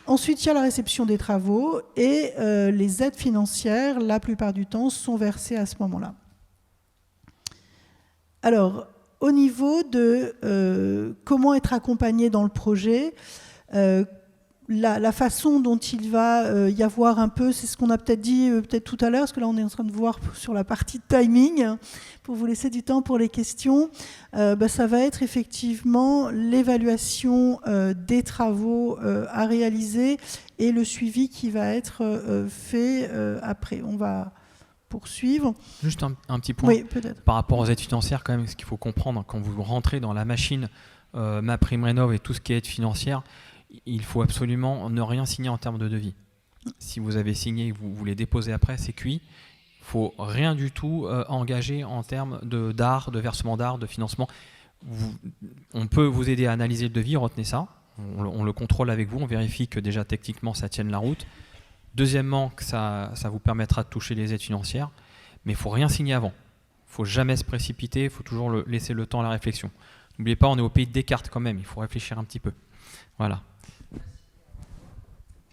Ensuite, il y a la réception des travaux et les aides financières, la plupart du temps, sont versées à ce moment-là. Alors, au niveau de comment être accompagné dans le projet, la façon dont il va y avoir un peu, c'est ce qu'on a peut-être dit peut-être tout à l'heure, parce que là on est en train de voir sur la partie timing, pour vous laisser du temps pour les questions, ça va être effectivement l'évaluation des travaux à réaliser et le suivi qui va être fait après. On va poursuivre. Juste un petit point par rapport aux aides financières, quand même, ce qu'il faut comprendre quand vous rentrez dans la machine MaPrimeRénov' et tout ce qui est aide financière, il faut absolument ne rien signer en termes de devis. Si vous avez signé et que vous les déposez après, c'est cuit. Il ne faut rien du tout engager en termes d'art, de versement d'art, de financement. On peut vous aider à analyser le devis, retenez ça. On le contrôle avec vous, on vérifie que déjà techniquement ça tienne la route. Deuxièmement, que ça vous permettra de toucher les aides financières, mais il ne faut rien signer avant. Il ne faut jamais se précipiter, il faut toujours laisser le temps à la réflexion. N'oubliez pas, on est au pays de Descartes quand même, il faut réfléchir un petit peu. Voilà.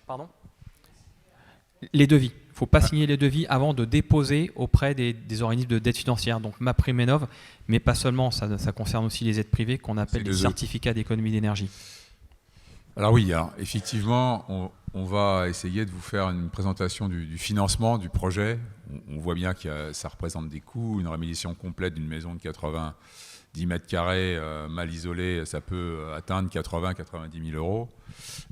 Pardon ? Les devis. Il faut pas signer les devis avant de déposer auprès des organismes de dette financière, donc MaPrimeRénov', mais pas seulement, ça concerne aussi les aides privées qu'on appelle les certificats d'économie d'énergie. Alors oui, alors, effectivement, on va essayer de vous faire une présentation du financement du projet. On voit bien que ça représente des coûts, une rémédiation complète d'une maison de 90 mètres carrés mal isolée, ça peut atteindre 80-90 000 euros.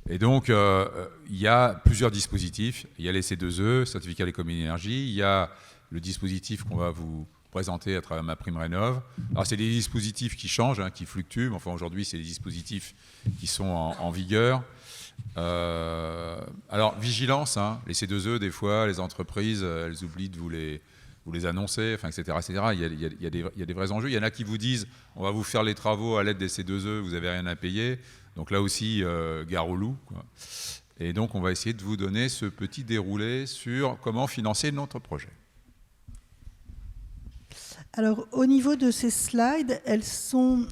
Et donc, il y a plusieurs dispositifs. Il y a les C2E, certificat d'économie d'énergie. Il y a le dispositif qu'on va vous présenter à travers MaPrimeRénov'. Alors, c'est des dispositifs qui changent, qui fluctuent. Enfin, aujourd'hui, c'est des dispositifs qui sont en vigueur. Alors, vigilance, les C2E, des fois, les entreprises, elles oublient de vous les annoncer, enfin, etc., etc. Il y a des vrais enjeux. Il y en a qui vous disent, on va vous faire les travaux à l'aide des C2E, vous n'avez rien à payer. Donc là aussi, gare au loup, quoi. Et donc, on va essayer de vous donner ce petit déroulé sur comment financer notre projet. Alors, au niveau de ces slides, elles sont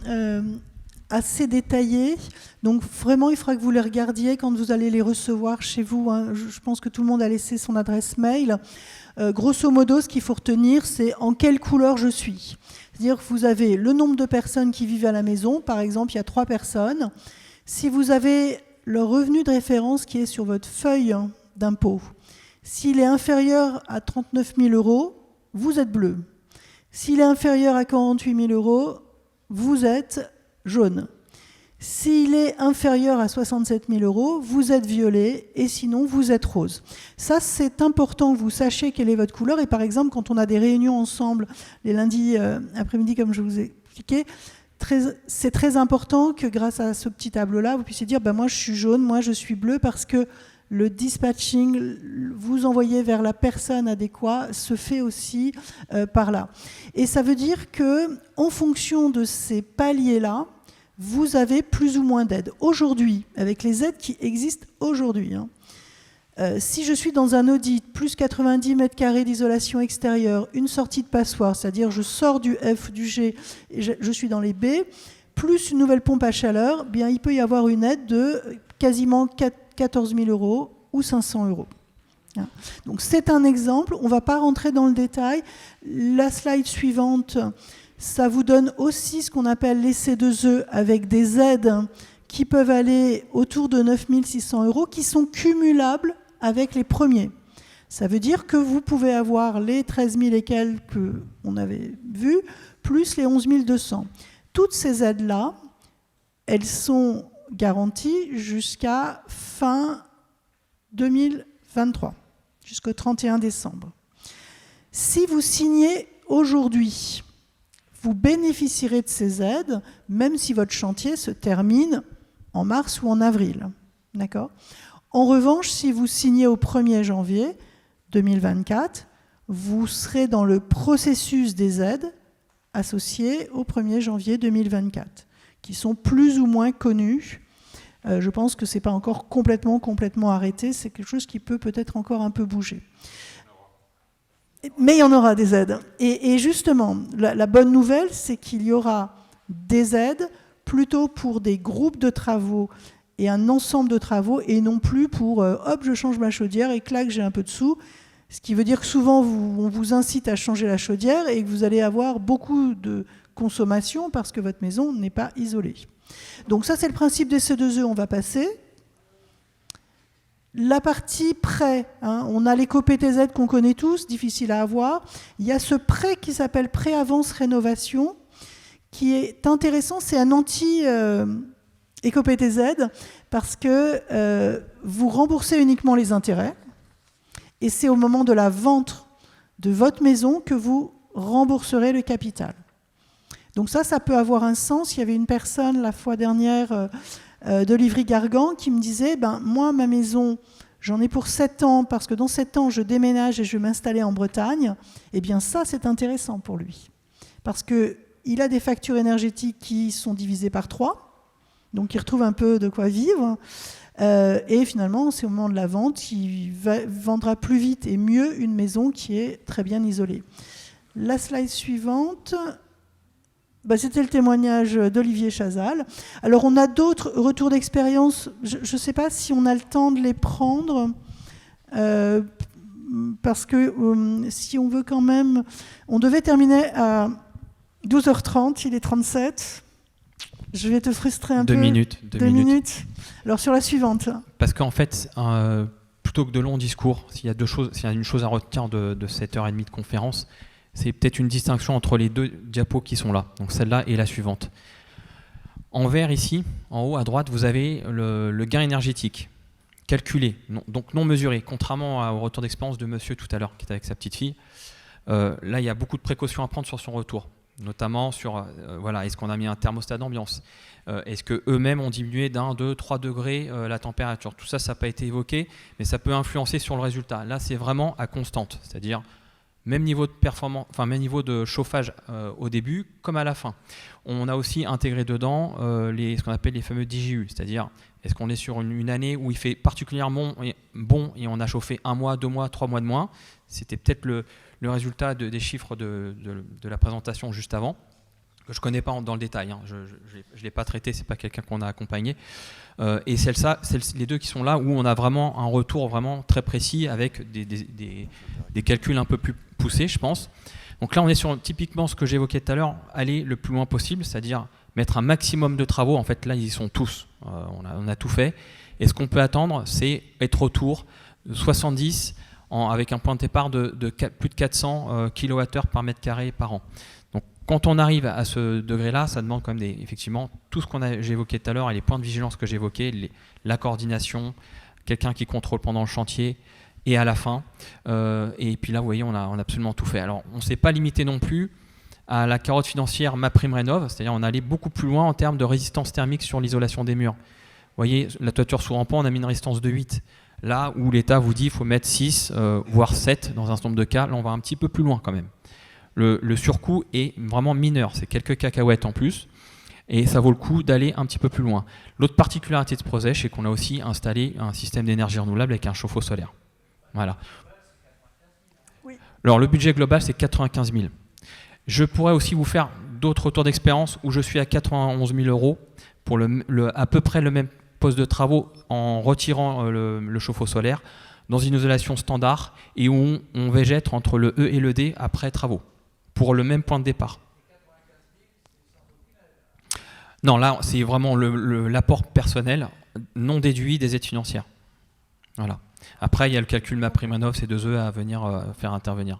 assez détaillées. Donc, vraiment, il faudra que vous les regardiez quand vous allez les recevoir chez vous. Je pense que tout le monde a laissé son adresse mail. Grosso modo, ce qu'il faut retenir, c'est en quelle couleur je suis. C'est-à-dire que vous avez le nombre de personnes qui vivent à la maison. Par exemple, il y a 3 personnes. Si vous avez le revenu de référence qui est sur votre feuille d'impôt, s'il est inférieur à 39 000 euros, vous êtes bleu. S'il est inférieur à 48 000 euros, vous êtes jaune. S'il est inférieur à 67 000 euros, vous êtes violet et sinon vous êtes rose. Ça, c'est important que vous sachiez quelle est votre couleur. Et par exemple, quand on a des réunions ensemble les lundis après-midi, comme je vous ai expliqué, c'est très important que grâce à ce petit tableau-là, vous puissiez dire moi je suis jaune, moi je suis bleu, parce que le dispatching, vous envoyez vers la personne adéquate, se fait aussi par là. Et ça veut dire qu'en fonction de ces paliers-là, vous avez plus ou moins d'aides. Aujourd'hui, avec les aides qui existent aujourd'hui, si je suis dans un audit, plus 90 mètres carrés d'isolation extérieure, une sortie de passoire, c'est-à-dire je sors du F, du G, et je suis dans les B, plus une nouvelle pompe à chaleur, bien, il peut y avoir une aide de quasiment 14 000 euros ou 500 euros. Donc c'est un exemple, on ne va pas rentrer dans le détail. La slide suivante, ça vous donne aussi ce qu'on appelle les C2E avec des aides qui peuvent aller autour de 9 600 euros qui sont cumulables avec les premiers. Ça veut dire que vous pouvez avoir les 13 000 et quelques qu'on avait vus, plus les 11 200. Toutes ces aides-là, elles sont garanties jusqu'à fin 2023, jusqu'au 31 décembre. Si vous signez aujourd'hui, vous bénéficierez de ces aides, même si votre chantier se termine en mars ou en avril. D'accord ? En revanche, si vous signez au 1er janvier 2024, vous serez dans le processus des aides associées au 1er janvier 2024, qui sont plus ou moins connues. Je pense que ce n'est pas encore complètement arrêté, c'est quelque chose qui peut peut-être encore un peu bouger. Mais il y en aura des aides. Et justement, la bonne nouvelle, c'est qu'il y aura des aides plutôt pour des groupes de travaux et un ensemble de travaux, et non plus pour hop, je change ma chaudière et clac, j'ai un peu de sous. Ce qui veut dire que souvent, on vous incite à changer la chaudière et que vous allez avoir beaucoup de consommation parce que votre maison n'est pas isolée. Donc ça, c'est le principe des C2E, on va passer. La partie prêt, on a l'éco-PTZ qu'on connaît tous, difficile à avoir. Il y a ce prêt qui s'appelle prêt-avance rénovation, qui est intéressant, c'est un anti-éco-PTZ parce que vous remboursez uniquement les intérêts et c'est au moment de la vente de votre maison que vous rembourserez le capital. Donc ça peut avoir un sens. Il y avait une personne la fois dernière de Livry-Gargan qui me disait moi, ma maison, j'en ai pour 7 ans parce que dans 7 ans, je déménage et je vais m'installer en Bretagne. Eh bien ça, c'est intéressant pour lui parce qu'il a des factures énergétiques qui sont divisées par 3, donc il retrouve un peu de quoi vivre. Et finalement, c'est au moment de la vente, il vendra plus vite et mieux une maison qui est très bien isolée. La slide suivante... c'était le témoignage d'Olivier Chazal. Alors, on a d'autres retours d'expérience. Je ne sais pas si on a le temps de les prendre. parce que si on veut quand même... On devait terminer à 12h30, il est 37. Je vais te frustrer un peu. 2 minutes. 2 minutes. Alors sur la suivante. Parce qu'en fait, plutôt que de longs discours, s'il y a une chose à retenir de 7h30 de conférence, c'est peut-être une distinction entre les deux diapos qui sont là, donc celle-là et la suivante. En vert ici, en haut à droite, vous avez le gain énergétique, calculé, donc non mesuré, contrairement au retour d'expérience de monsieur tout à l'heure, qui était avec sa petite fille. Là, il y a beaucoup de précautions à prendre sur son retour, notamment sur, est-ce qu'on a mis un thermostat d'ambiance, est-ce qu'eux-mêmes ont diminué d'1, 2, 3 degrés la température. Tout ça, ça n'a pas été évoqué, mais ça peut influencer sur le résultat. Là, c'est vraiment à constante, c'est-à-dire même niveau de performance, enfin même niveau de chauffage au début comme à la fin. On a aussi intégré dedans ce qu'on appelle les fameux DJU, c'est-à-dire est-ce qu'on est sur une année où il fait particulièrement bon et on a chauffé 1 mois, 2 mois, 3 mois de moins. C'était peut-être le résultat des chiffres de la présentation juste avant, que je ne connais pas dans le détail, hein. Je ne l'ai pas traité, ce n'est pas quelqu'un qu'on a accompagné. Et les deux qui sont là où on a vraiment un retour vraiment très précis avec des calculs un peu plus poussés, je pense. Donc là, on est sur typiquement ce que j'évoquais tout à l'heure, aller le plus loin possible, c'est-à-dire mettre un maximum de travaux. En fait, là, ils y sont tous. On a tout fait. Et ce qu'on peut attendre, c'est être autour de 70 avec un point de départ de plus de 400 kWh par mètre carré par an. Donc, quand on arrive à ce degré-là, ça demande quand même effectivement tout ce j'ai évoqué tout à l'heure et les points de vigilance que j'évoquais, la coordination, quelqu'un qui contrôle pendant le chantier et à la fin. Et puis là, vous voyez, on a absolument tout fait. Alors, on ne s'est pas limité non plus à la carotte financière MaPrimeRénov', c'est-à-dire on allait beaucoup plus loin en termes de résistance thermique sur l'isolation des murs. Vous voyez, la toiture sous rampant, on a mis une résistance de 8. Là où l'État vous dit qu'il faut mettre 6, voire 7 dans un certain nombre de cas, là on va un petit peu plus loin quand même. Le surcoût est vraiment mineur, c'est quelques cacahuètes en plus, et ça vaut le coup d'aller un petit peu plus loin. L'autre particularité de ce projet, c'est qu'on a aussi installé un système d'énergie renouvelable avec un chauffe-eau solaire. Voilà. Oui. Alors le budget global, c'est 95 000. Je pourrais aussi vous faire d'autres retours d'expérience où je suis à 91 000 € pour à peu près le même poste de travaux en retirant le chauffe-eau solaire dans une isolation standard et où on végète entre le E et le D après travaux pour le même point de départ. Non, là, c'est vraiment l'apport personnel non déduit des aides financières. Voilà. Après, il y a le calcul MaPrimeRénov', c'est 2 à venir faire intervenir.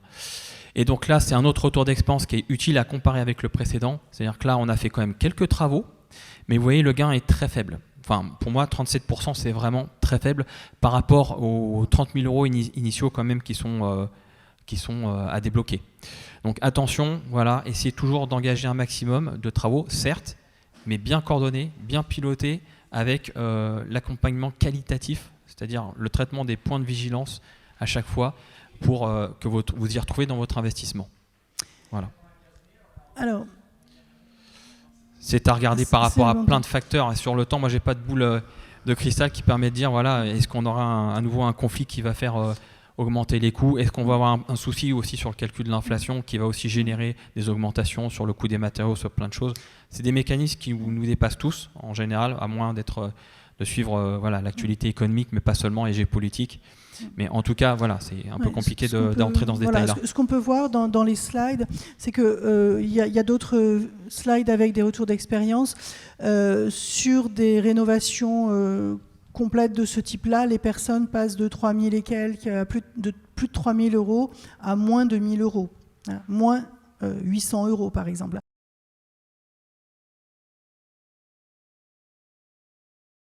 Et donc là, c'est un autre retour d'expérience qui est utile à comparer avec le précédent. C'est-à-dire que là, on a fait quand même quelques travaux, mais vous voyez, le gain est très faible. Enfin, pour moi, 37%, c'est vraiment très faible par rapport aux 30 000 € initiaux quand même qui sont à débloquer. Donc attention, voilà, essayez toujours d'engager un maximum de travaux, certes, mais bien coordonnés, bien pilotés, avec l'accompagnement qualitatif, c'est-à-dire le traitement des points de vigilance à chaque fois pour que vous y retrouvez dans votre investissement. Voilà. Alors, c'est à regarder par rapport à plein de facteurs. Et sur le temps, moi, j'ai pas de boule de cristal qui permet de dire, voilà, est-ce qu'on aura à nouveau un conflit qui va faire augmenter les coûts? Est-ce qu'on va avoir un souci aussi sur le calcul de l'inflation qui va aussi générer des augmentations sur le coût des matériaux, sur plein de choses? C'est des mécanismes qui nous dépassent tous, en général, à moins de suivre l'actualité économique, mais pas seulement, et géopolitique. Mais en tout cas, voilà, c'est un peu compliqué d'entrer dans ce détail-là. Ce qu'on peut voir dans les slides, c'est qu'il y a d'autres slides avec des retours d'expérience sur des rénovations complètes de ce type-là. Les personnes passent de 3 000 et quelques à plus de 3 000 € à moins de 1 000 €, hein, moins 800 € par exemple.